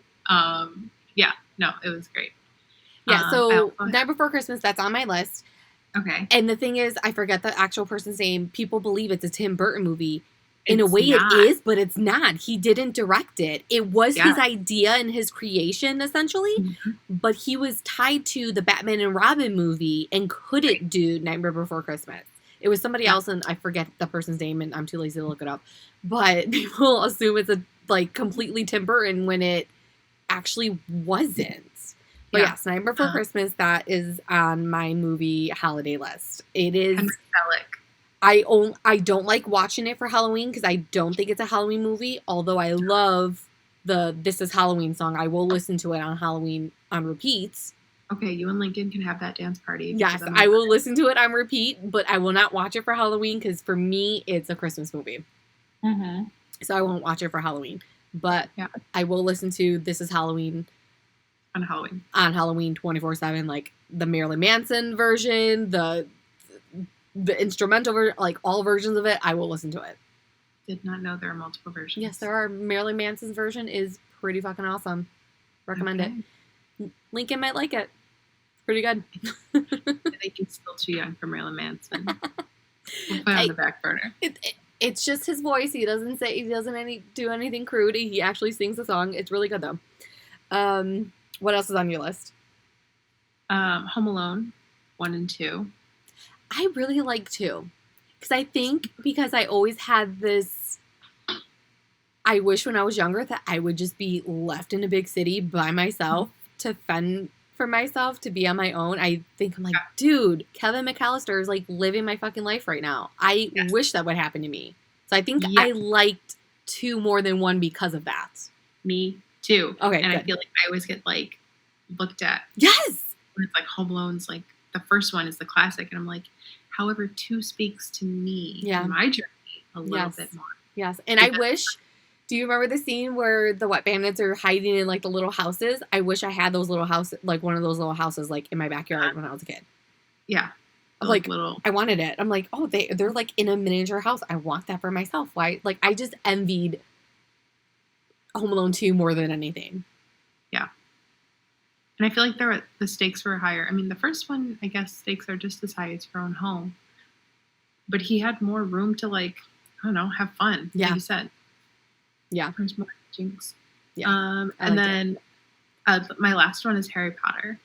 A: yeah. No, it was great.
B: Yeah. So Night Before Christmas, that's on my list.
A: Okay.
B: And the thing is, I forget the actual person's name. People believe it's a Tim Burton movie. In a way it is, but it's not. He didn't direct it. It was his idea and his creation, essentially. Mm-hmm. But he was tied to the Batman and Robin movie and couldn't do Nightmare Before Christmas. It was somebody else, and I forget the person's name, and I'm too lazy to look it up. But people assume it's a completely Tim Burton when it actually wasn't. But yes, Nightmare Before Christmas, that is on my movie holiday list. It is.
A: Henry Selick.
B: I don't like watching it for Halloween because I don't think it's a Halloween movie. Although I love the This Is Halloween song. I will listen to it on Halloween on repeats.
A: Okay, you and Lincoln can have that dance party.
B: Yes, I will listen to it on repeat, but I will not watch it for Halloween because for me, it's a Christmas movie.
A: Mm-hmm.
B: So I won't watch it for Halloween. But I will listen to This Is Halloween.
A: On Halloween.
B: On Halloween 24/7, like the Marilyn Manson version, the instrumental version, like all versions of it, I will listen to it.
A: Did not know there are multiple versions.
B: Yes, there are. Marilyn Manson's version is pretty fucking awesome. Recommend it. Lincoln might like it. Pretty good.
A: I think he's still too young for Marilyn Manson. We'll put it on the back burner.
B: It's just his voice. He doesn't do anything crude. He actually sings the song. It's really good though. What else is on your list?
A: Home Alone 1 and 2.
B: I really like 2. Because I always had this, I wish when I was younger that I would just be left in a big city by myself to fend for myself, to be on my own. I'm like, dude, Kevin McAllister is like living my fucking life right now. I wish that would happen to me. So I think I liked 2 more than 1 because of that.
A: Me too.
B: Okay,
A: and
B: good.
A: I feel like I always get like looked at.
B: Yes.
A: When it's like Home Alone's like the first one is the classic, and I'm like, however, 2 speaks to me and my journey a little bit more.
B: Yes, and I wish. Do you remember the scene where the Wet Bandits are hiding in like the little houses? I wish I had those little houses, like one of those little houses, like in my backyard when I was a kid.
A: Yeah,
B: like little. I wanted it. I'm like, oh, they're like in a miniature house. I want that for myself. Why? Like, I just envied Home Alone 2 more than anything.
A: Yeah. And I feel like the stakes were higher. I mean, the first one, I guess stakes are just as high as your own home. But he had more room to, like, I don't know, have fun.
B: Yeah.
A: Like you said.
B: Yeah.
A: There's more jinx.
B: Yeah.
A: And then my last one is Harry Potter.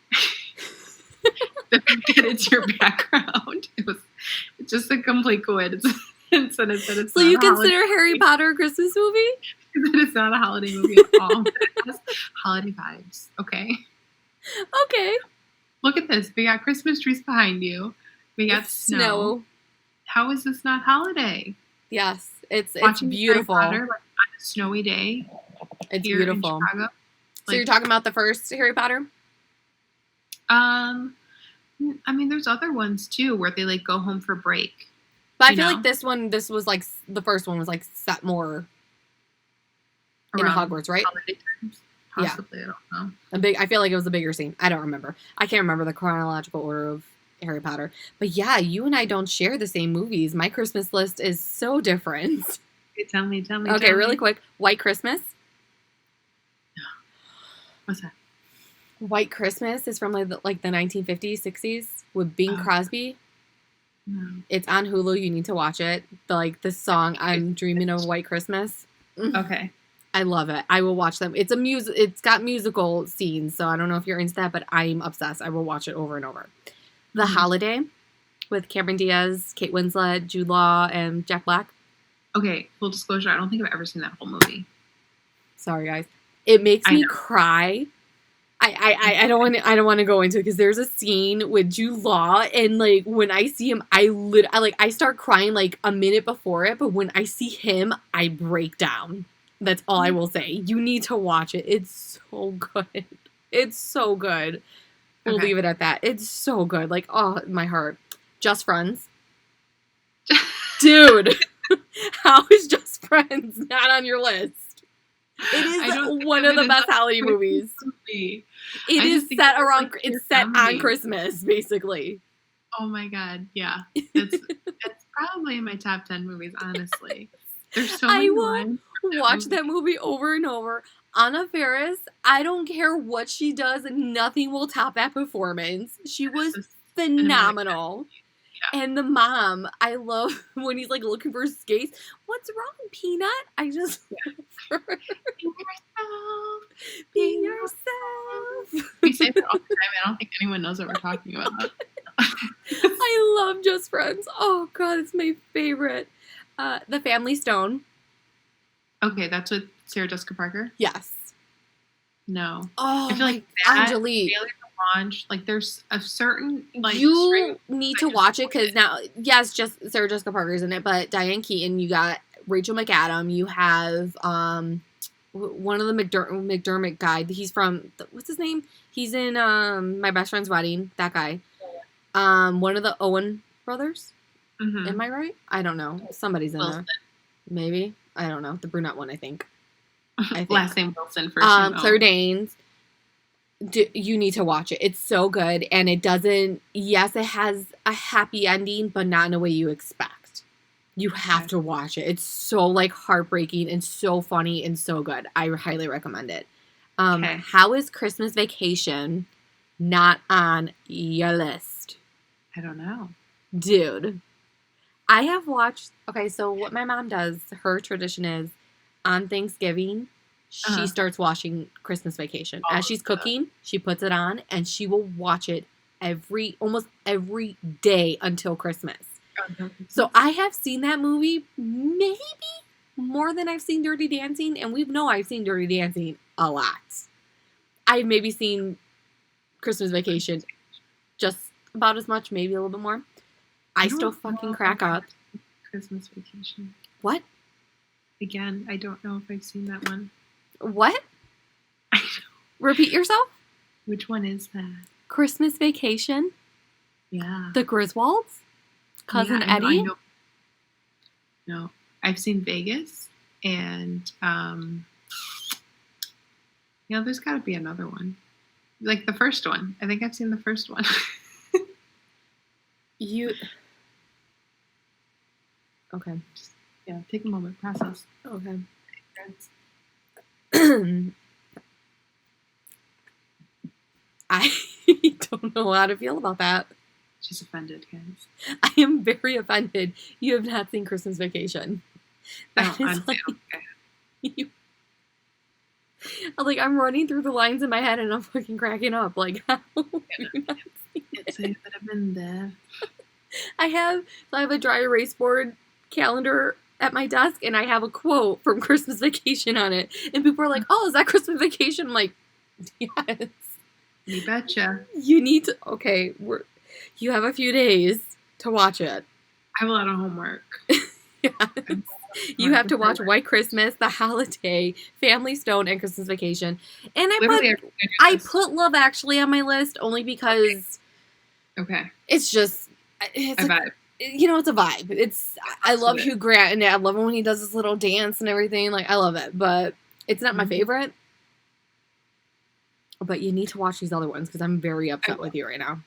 A: The fact that it's your background. It's just a complete coincidence. and said it's
B: So
A: not
B: you
A: a holiday
B: consider Harry Potter a Christmas movie?
A: that it's not a holiday movie at all. But it has holiday vibes. Okay.
B: Okay.
A: Look at this. We got Christmas trees behind you. We got snow. How is this not holiday?
B: Yes, it's
A: Watching
B: beautiful.
A: Harry Potter, like, on a snowy day.
B: It's
A: here
B: beautiful.
A: In Chicago.
B: So you're talking about the first Harry Potter?
A: I mean, there's other ones too where they like go home for break.
B: But I feel like this was like the first one was like set more in Hogwarts, right?
A: Possibly, yeah. I don't know.
B: I feel like it was a bigger scene. I don't remember. I can't remember the chronological order of Harry Potter. But yeah, you and I don't share the same movies. My Christmas list is so different.
A: Okay, tell me.
B: Okay, really quick. White Christmas.
A: What's that?
B: White Christmas is from like the 1950s, 60s with Bing Crosby.
A: No.
B: It's on Hulu. You need to watch it. The song "I'm Dreaming of White Christmas."
A: Okay.
B: I love it. I will watch them. It's got musical scenes, so I don't know if you're into that, but I'm obsessed. I will watch it over and over. The Holiday with Cameron Diaz, Kate Winslet, Jude Law, and Jack Black.
A: Okay, full disclosure, I don't think I've ever seen that whole movie.
B: Sorry, guys. It makes me cry. I don't want to go into it because there's a scene with Jude Law, and like when I see him, I start crying like a minute before it, but when I see him, I break down. That's all I will say. You need to watch it. It's so good. It's so good. We'll leave it at that. It's so good. Like, oh, my heart. Just Friends. Dude, how is Just Friends not on your list? It is one of the best holiday movies. It is set around. It's set on Christmas, basically.
A: Oh my god, yeah. That's probably in my top 10 movies, honestly. There's so many lines.
B: Watch that movie over and over. Anna Faris, I don't care what she does, nothing will top that performance. She was phenomenal. Yeah. And the mom, I love when he's like looking for skates. What's wrong, Peanut? I just love her. Be yourself.
A: We say that all the time. I don't think anyone knows what we're talking about.
B: I love Just Friends. Oh god, it's my favorite. The Family Stone.
A: Okay, that's with Sarah Jessica Parker?
B: Yes.
A: No.
B: Oh,
A: I feel like
B: Angelique.
A: Failure to Launch, like there's a certain like
B: you need to watch it because now, yes, just Sarah Jessica Parker's in it, but Diane Keaton, you got Rachel McAdam, you have one of the McDermott guy. He's from what's his name? He's in My Best Friend's Wedding. That guy. One of the Owen brothers. Mm-hmm. Am I right? I don't know. Somebody's in there. Maybe. I don't know. The brunette one, I think.
A: Last name Wilson, first name
B: Claire Danes. You need to watch it. It's so good. And it doesn't... Yes, it has a happy ending, but not in a way you expect. You have to watch it. It's so, like, heartbreaking and so funny and so good. I highly recommend it. How is Christmas Vacation not on your list?
A: I don't know.
B: Dude. I have watched... Okay, so what my mom does, her tradition is on Thanksgiving, she starts watching Christmas Vacation. As she's cooking, she puts it on, and she will watch it almost every day until Christmas. So I have seen that movie maybe more than I've seen Dirty Dancing, and I've seen Dirty Dancing a lot. I've maybe seen Christmas Vacation just about as much, maybe a little bit more. I still fucking crack up.
A: Christmas Vacation.
B: What?
A: Again, I don't know if I've seen that one.
B: What? Repeat yourself?
A: Which one is that?
B: Christmas Vacation?
A: Yeah.
B: The Griswolds? Cousin Eddie? I know.
A: No. I've seen Vegas, and there's got to be another one. Like the first one. I think I've seen the first one.
B: Okay.
A: Take a moment. Process.
B: Okay. I don't know how to feel about that.
A: She's offended, guys.
B: I am very offended. You have not seen Christmas Vacation. I'm running through the lines in my head and I'm fucking cracking up. Like, how have you not seen it?
A: Say that I've been there.
B: I have a dry erase board calendar at my desk, and I have a quote from Christmas Vacation on it. And people are like, "Oh, is that Christmas Vacation?" I'm like, "Yes."
A: You betcha.
B: You need to. Okay, you have a few days to watch it.
A: I have a lot of homework.
B: Yes. You have to watch White Christmas, The Holiday, Family Stone, and Christmas Vacation. And I put Love Actually on my list only because it's just it's
A: a vibe.
B: It's a vibe. I love Hugh Grant, and I love it when he does his little dance and everything. Like, I love it, but it's not my favorite. But you need to watch these other ones because I'm very upset with you right now.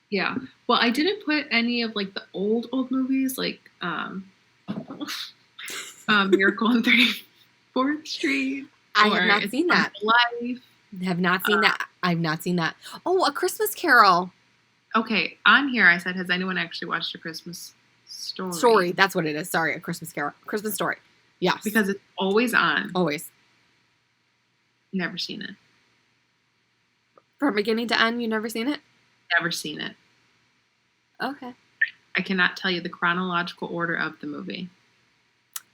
A: Yeah. Well, I didn't put any of like the old movies, like Miracle on 34th Street.
B: I have not seen that.
A: Life.
B: Have not seen that. I've not seen that. Oh, A Christmas Carol.
A: Okay, on here I said, has anyone actually watched A Christmas Story?
B: Story, that's what it is. Sorry, A Christmas Carol. Christmas Story. Yes.
A: Because it's always on.
B: Always.
A: Never seen it.
B: From beginning to end, you've never seen it?
A: Never seen it.
B: Okay.
A: I cannot tell you the chronological order of the movie.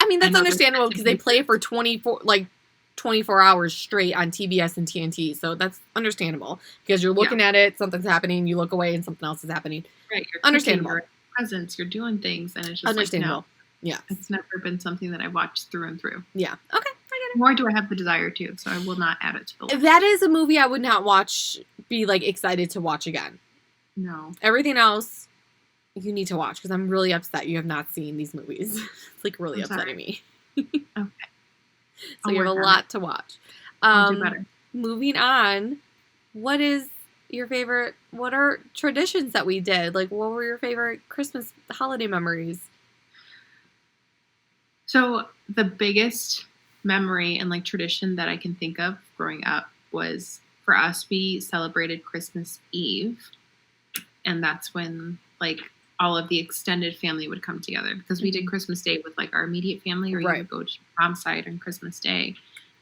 B: I mean, that's understandable because they play it for 24 hours straight on TBS and TNT, so that's understandable because you're looking at it, something's happening, you look away, and something else is happening.
A: Right, you're
B: understandable.
A: You're presents, you're doing things, and it's just
B: understandable.
A: Like, no,
B: yeah,
A: it's never been something that I've watched through and through.
B: Yeah, okay, I get it.
A: Nor do I have the desire to, so I will not add it to the list.
B: That is a movie I would not be like excited to watch again.
A: No,
B: everything else you need to watch because I'm really upset you have not seen these movies. It's like really upsetting me.
A: Okay.
B: So you have a lot to watch.
A: I'll do better.
B: Moving on, what is your favorite? What are traditions that we did? Like, what were your favorite Christmas holiday memories?
A: So the biggest memory and like tradition that I can think of growing up was for us, we celebrated Christmas Eve. And that's when like all of the extended family would come together because we did Christmas Day with like our immediate family, or you would go to mom's side on Christmas Day.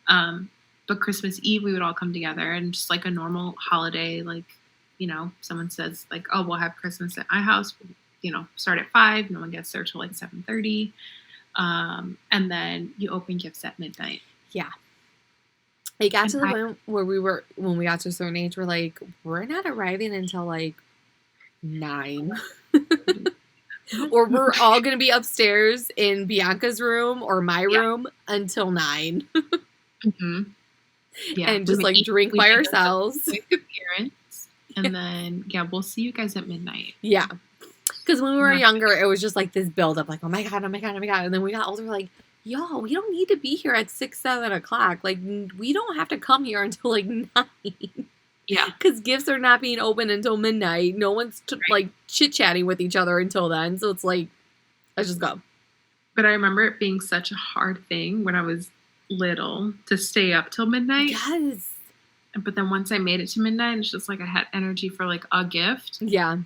A: But Christmas Eve, we would all come together and just like a normal holiday, like, someone says like, oh, we'll have Christmas at my house, start at 5, no one gets there till like 7:30. And then you open gifts at midnight. Yeah.
B: It got to the point where when we got to a certain age, we're like, we're not arriving until like 9. Or we're all going to be upstairs in Bianca's room or my room until 9.
A: Mm-hmm. Yeah.
B: And just like drink by ourselves.
A: Appearance, and then, we'll see you guys at midnight.
B: Yeah. Because when we were younger, it was just like this build up, like, oh my God, oh my God, oh my God. And then we got older, we're like, yo, we don't need to be here at 6, 7 o'clock. Like, we don't have to come here until like 9.
A: Yeah.
B: Because gifts are not being opened until midnight. No one's like chit-chatting with each other until then. So it's like, let's just go.
A: But I remember it being such a hard thing when I was little to stay up till midnight.
B: Yes.
A: But then once I made it to midnight, it's just like I had energy for like a gift.
B: Yeah.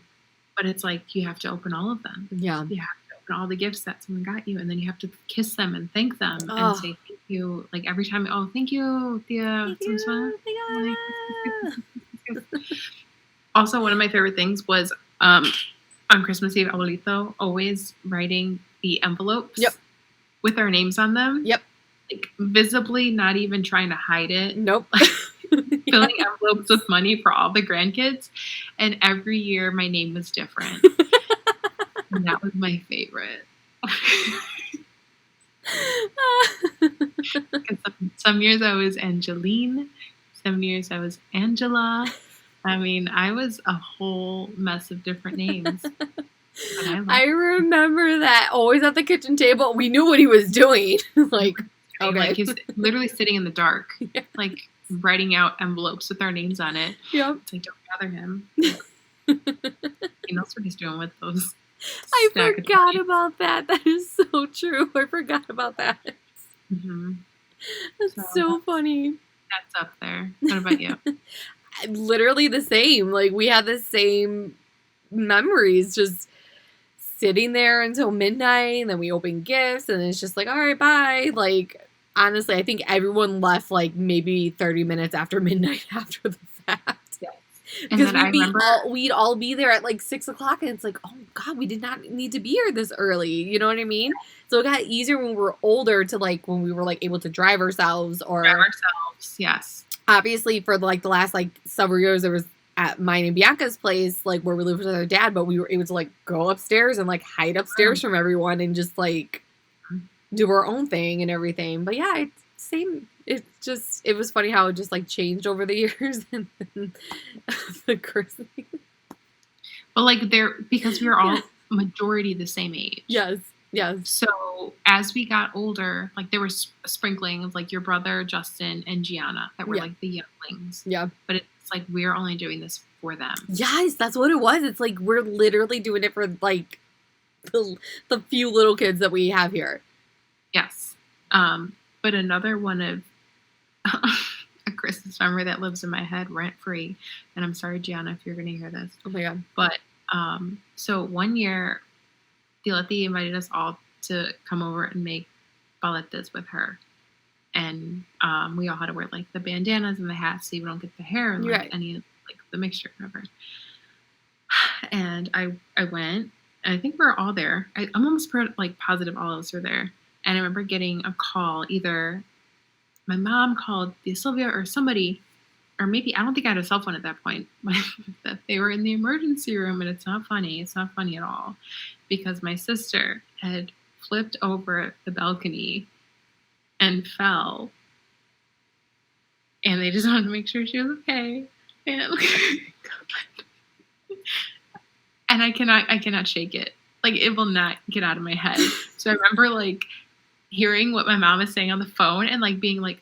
A: But it's like you have to open all of them.
B: Yeah.
A: You have to open all the gifts that someone got you. And then you have to kiss them and thank them and say thank you. Like every time, oh, thank you, Thea. Also, one of my favorite things was on Christmas Eve, Abuelito always writing the envelopes with our names on them.
B: Yep.
A: Like visibly not even trying to hide it.
B: Nope.
A: Filling envelopes with money for all the grandkids. And every year my name was different. And that was my favorite. Some years I was Angeline. Some years I was Angela. I mean, I was a whole mess of different names.
B: I remember that always at the kitchen table. We knew what he was doing. Like, okay.
A: Like he's literally sitting in the dark, like writing out envelopes with our names on it.
B: Yep.
A: It's like, don't bother him. He knows what he's doing with those.
B: I forgot about that. That is so true. I forgot about that.
A: Mm-hmm.
B: That's so funny.
A: That's up there. What about you?
B: Literally the same. Like, we had the same memories, just sitting there until midnight, and then we open gifts, and it's just like, all right, bye. Like, honestly, I think everyone left like maybe 30 minutes after midnight after the fact.
A: Yes.
B: Because we'd all be there at like 6 o'clock, and it's like, oh God, we did not need to be here this early. You know what I mean? So it got easier when we were older to like when we were like able to drive ourselves
A: Yes.
B: Obviously for like the last like several years there was at mine and Bianca's place, like where we lived with our dad, but we were able to like go upstairs and like hide upstairs from everyone and just like do our own thing and everything. But yeah, it's same. It was funny how it just like changed over the years and then the christening.
A: But like because we were all majority the same age.
B: Yes.
A: So as we got older, like there was a sprinkling of like your brother Justin and Gianna that were like the younglings.
B: Yeah.
A: But it's like we're only doing this for them.
B: Yes, that's what it was. It's like we're literally doing it for like the few little kids that we have here.
A: Yes. But another one of a Christmas memory that lives in my head rent free, and I'm sorry, Gianna, if you're going to hear this.
B: Oh my God.
A: But so one year, Dileti invited us all to come over and make paletas with her. And we all had to wear like the bandanas and the hats so you don't get the hair and like any like the mixture, whatever. And I went, and I think we were all there. I'm almost like positive all of us were there. And I remember getting a call, either my mom called Sylvia or somebody, or maybe I don't think I had a cell phone at that point, that they were in the emergency room. And it's not funny. It's not funny at all, because my sister had flipped over the balcony and fell. And they just wanted to make sure she was okay. And I cannot shake it. Like, it will not get out of my head. So I remember like hearing what my mom is saying on the phone and like being like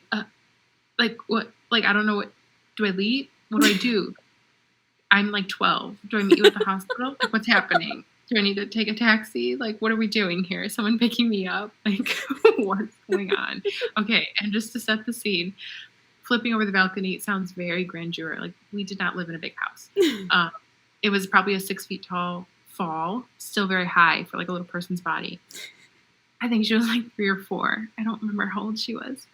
A: what? Like, I don't know what. Do I leave? What do I do? I'm like 12. Do I meet you at the hospital? Like, what's happening? Do I need to take a taxi? Like, what are we doing here? Is someone picking me up? Like, what's going on? Okay, and just to set the scene, flipping over the balcony sounds very grandeur. Like, we did not live in a big house. It was probably a 6 feet tall fall, still very high for like a little person's body. I think she was like 3 or 4. I don't remember how old she was.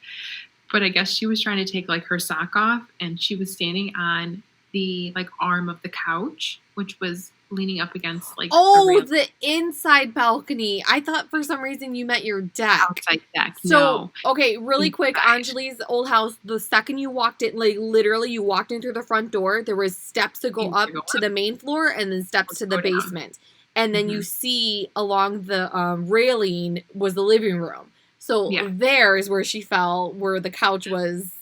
A: But I guess she was trying to take like her sock off, and she was standing on the like arm of the couch, which was leaning up against like
B: the inside balcony. I thought for some reason you meant your deck.
A: Outside deck.
B: So,
A: no.
B: Okay, really quick, Anjali's old house, the second you walked in, like literally you walked in through the front door, there was steps to go up to the main floor and then steps to the basement. And then you see along the railing was the living room. So there is where she fell, where the couch was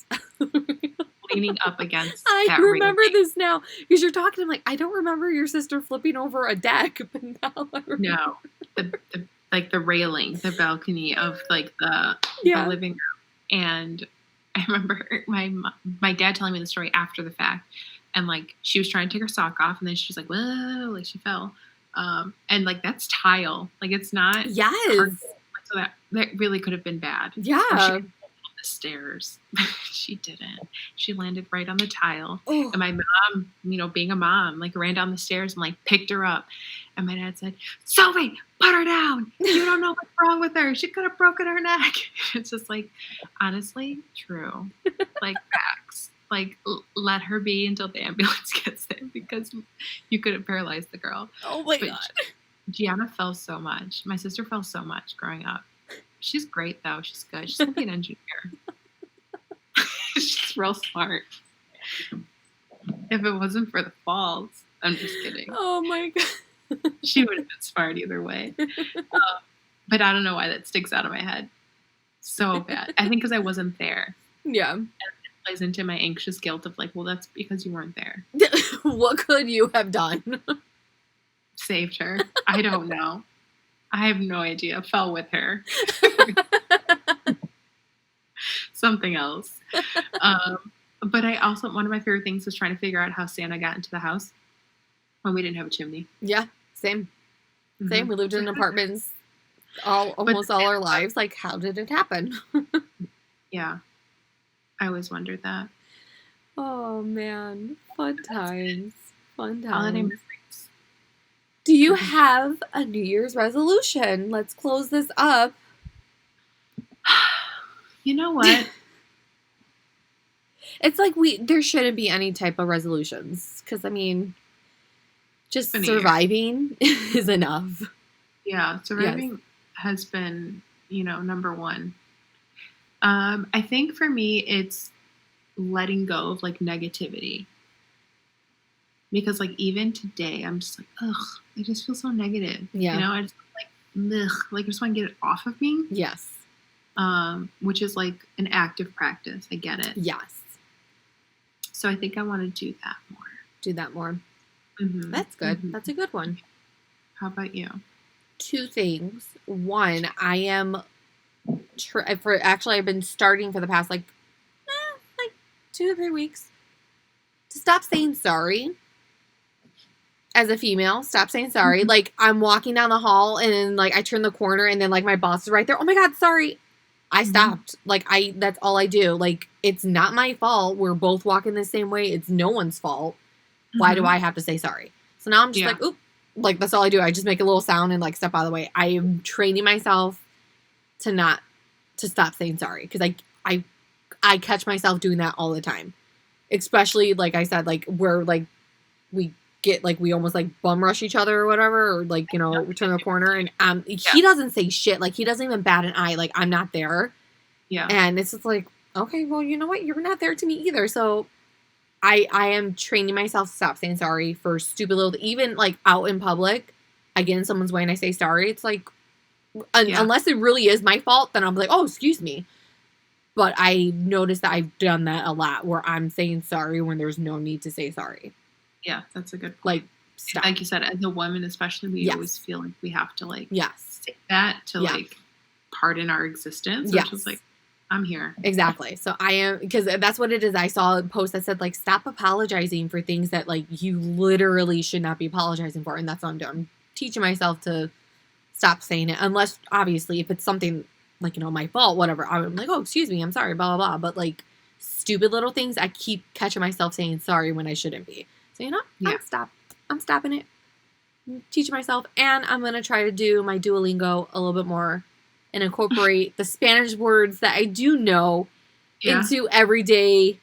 A: leaning up against.
B: I remember this now because you're talking. I'm like, I don't remember your sister flipping over a deck, but now I remember.
A: No, the railing, the balcony of like the living room, and I remember my dad telling me the story after the fact, and like she was trying to take her sock off, and then she was like, whoa, like she fell, and like that's tile, like it's not.
B: Yes.
A: Hard. So that really could have been bad.
B: Yeah.
A: She the stairs. She didn't. She landed right on the tile. Oh. And my mom, being a mom, like ran down the stairs and like picked her up. And my dad said, Sophie, put her down. You don't know what's wrong with her. She could have broken her neck. It's just like, honestly, true. Like facts. Like let her be until the ambulance gets there, because you could have paralyzed the girl.
B: Oh my God.
A: Gianna fell so much. My sister fell so much growing up. She's great, though. She's good. She's going to be an engineer. She's real smart. If it wasn't for the falls, I'm just kidding.
B: Oh, my God.
A: She would have been smart either way. But I don't know why that sticks out of my head so bad. I think because I wasn't there.
B: Yeah.
A: And it plays into my anxious guilt of like, well, that's because you weren't there.
B: What could you have done?
A: Saved her. I don't know. I have no idea. Fell with her. Something else. But I also, one of my favorite things was trying to figure out how Santa got into the house when we didn't have a chimney.
B: Yeah, same. Mm-hmm. Same. We lived in apartments almost all our lives. Like, how did it happen?
A: Yeah. I always wondered that.
B: Oh, man. Fun times. Fun times.
A: Holiday memories.
B: Do you have a New Year's resolution? Let's close this up.
A: You know what?
B: It's like there shouldn't be any type of resolutions. Because, I mean, Just
A: been a year.
B: surviving is enough.
A: Yeah, surviving has been, number one. I think for me, it's letting go of like negativity. Because like even today, I'm just like, ugh, I just feel so negative.
B: Yeah.
A: I just like, ugh, like I just want to get it off of me.
B: Yes.
A: Which is like an active practice. I get it.
B: Yes.
A: So I think I want to do that more.
B: Do that more.
A: Mm-hmm.
B: That's good.
A: Mm-hmm.
B: That's a good one.
A: How about you?
B: 2 things. One, I am I've been starting for the past like 2 or 3 weeks to stop saying sorry. As a female, stop saying sorry.
A: Mm-hmm.
B: Like, I'm walking down the hall and then like I turn the corner and then like my boss is right there. Oh my God, sorry. I stopped. Like, that's all I do. Like, it's not my fault. We're both walking the same way. It's no one's fault. Why do I have to say sorry? So now I'm just like, oop. Like, that's all I do. I just make a little sound and like step out of the way. I am training myself to stop saying sorry. Because I catch myself doing that all the time. Especially, like I said, like, where like we get like we almost like bum rush each other or whatever, or like, we turn the corner and he doesn't say shit. Like, he doesn't even bat an eye. Like, I'm not there.
A: Yeah.
B: And it's just like, okay, well, you know what? You're not there to me either. So I am training myself to stop saying sorry for stupid little, even like out in public, I get in someone's way and I say sorry. It's like, unless it really is my fault, then I'm like, oh, excuse me. But I noticed that I've done that a lot where I'm saying sorry when there's no need to say sorry.
A: Yeah, that's a good point.
B: Like, stop.
A: Like you said, as a woman, especially, we always feel like we have to like say that to like pardon our existence. Which is like, I'm here.
B: Exactly. So I am, because that's what it is. I saw a post that said like, stop apologizing for things that like you literally should not be apologizing for. And that's what I'm doing. I'm teaching myself to stop saying it, unless obviously if it's something like, my fault, whatever, I'm like, oh, excuse me, I'm sorry, blah, blah, blah. But like stupid little things, I keep catching myself saying sorry when I shouldn't be. So, I'm stopping it. I'm teaching myself. And I'm going to try to do my Duolingo a little bit more and incorporate the Spanish words that I do know into everyday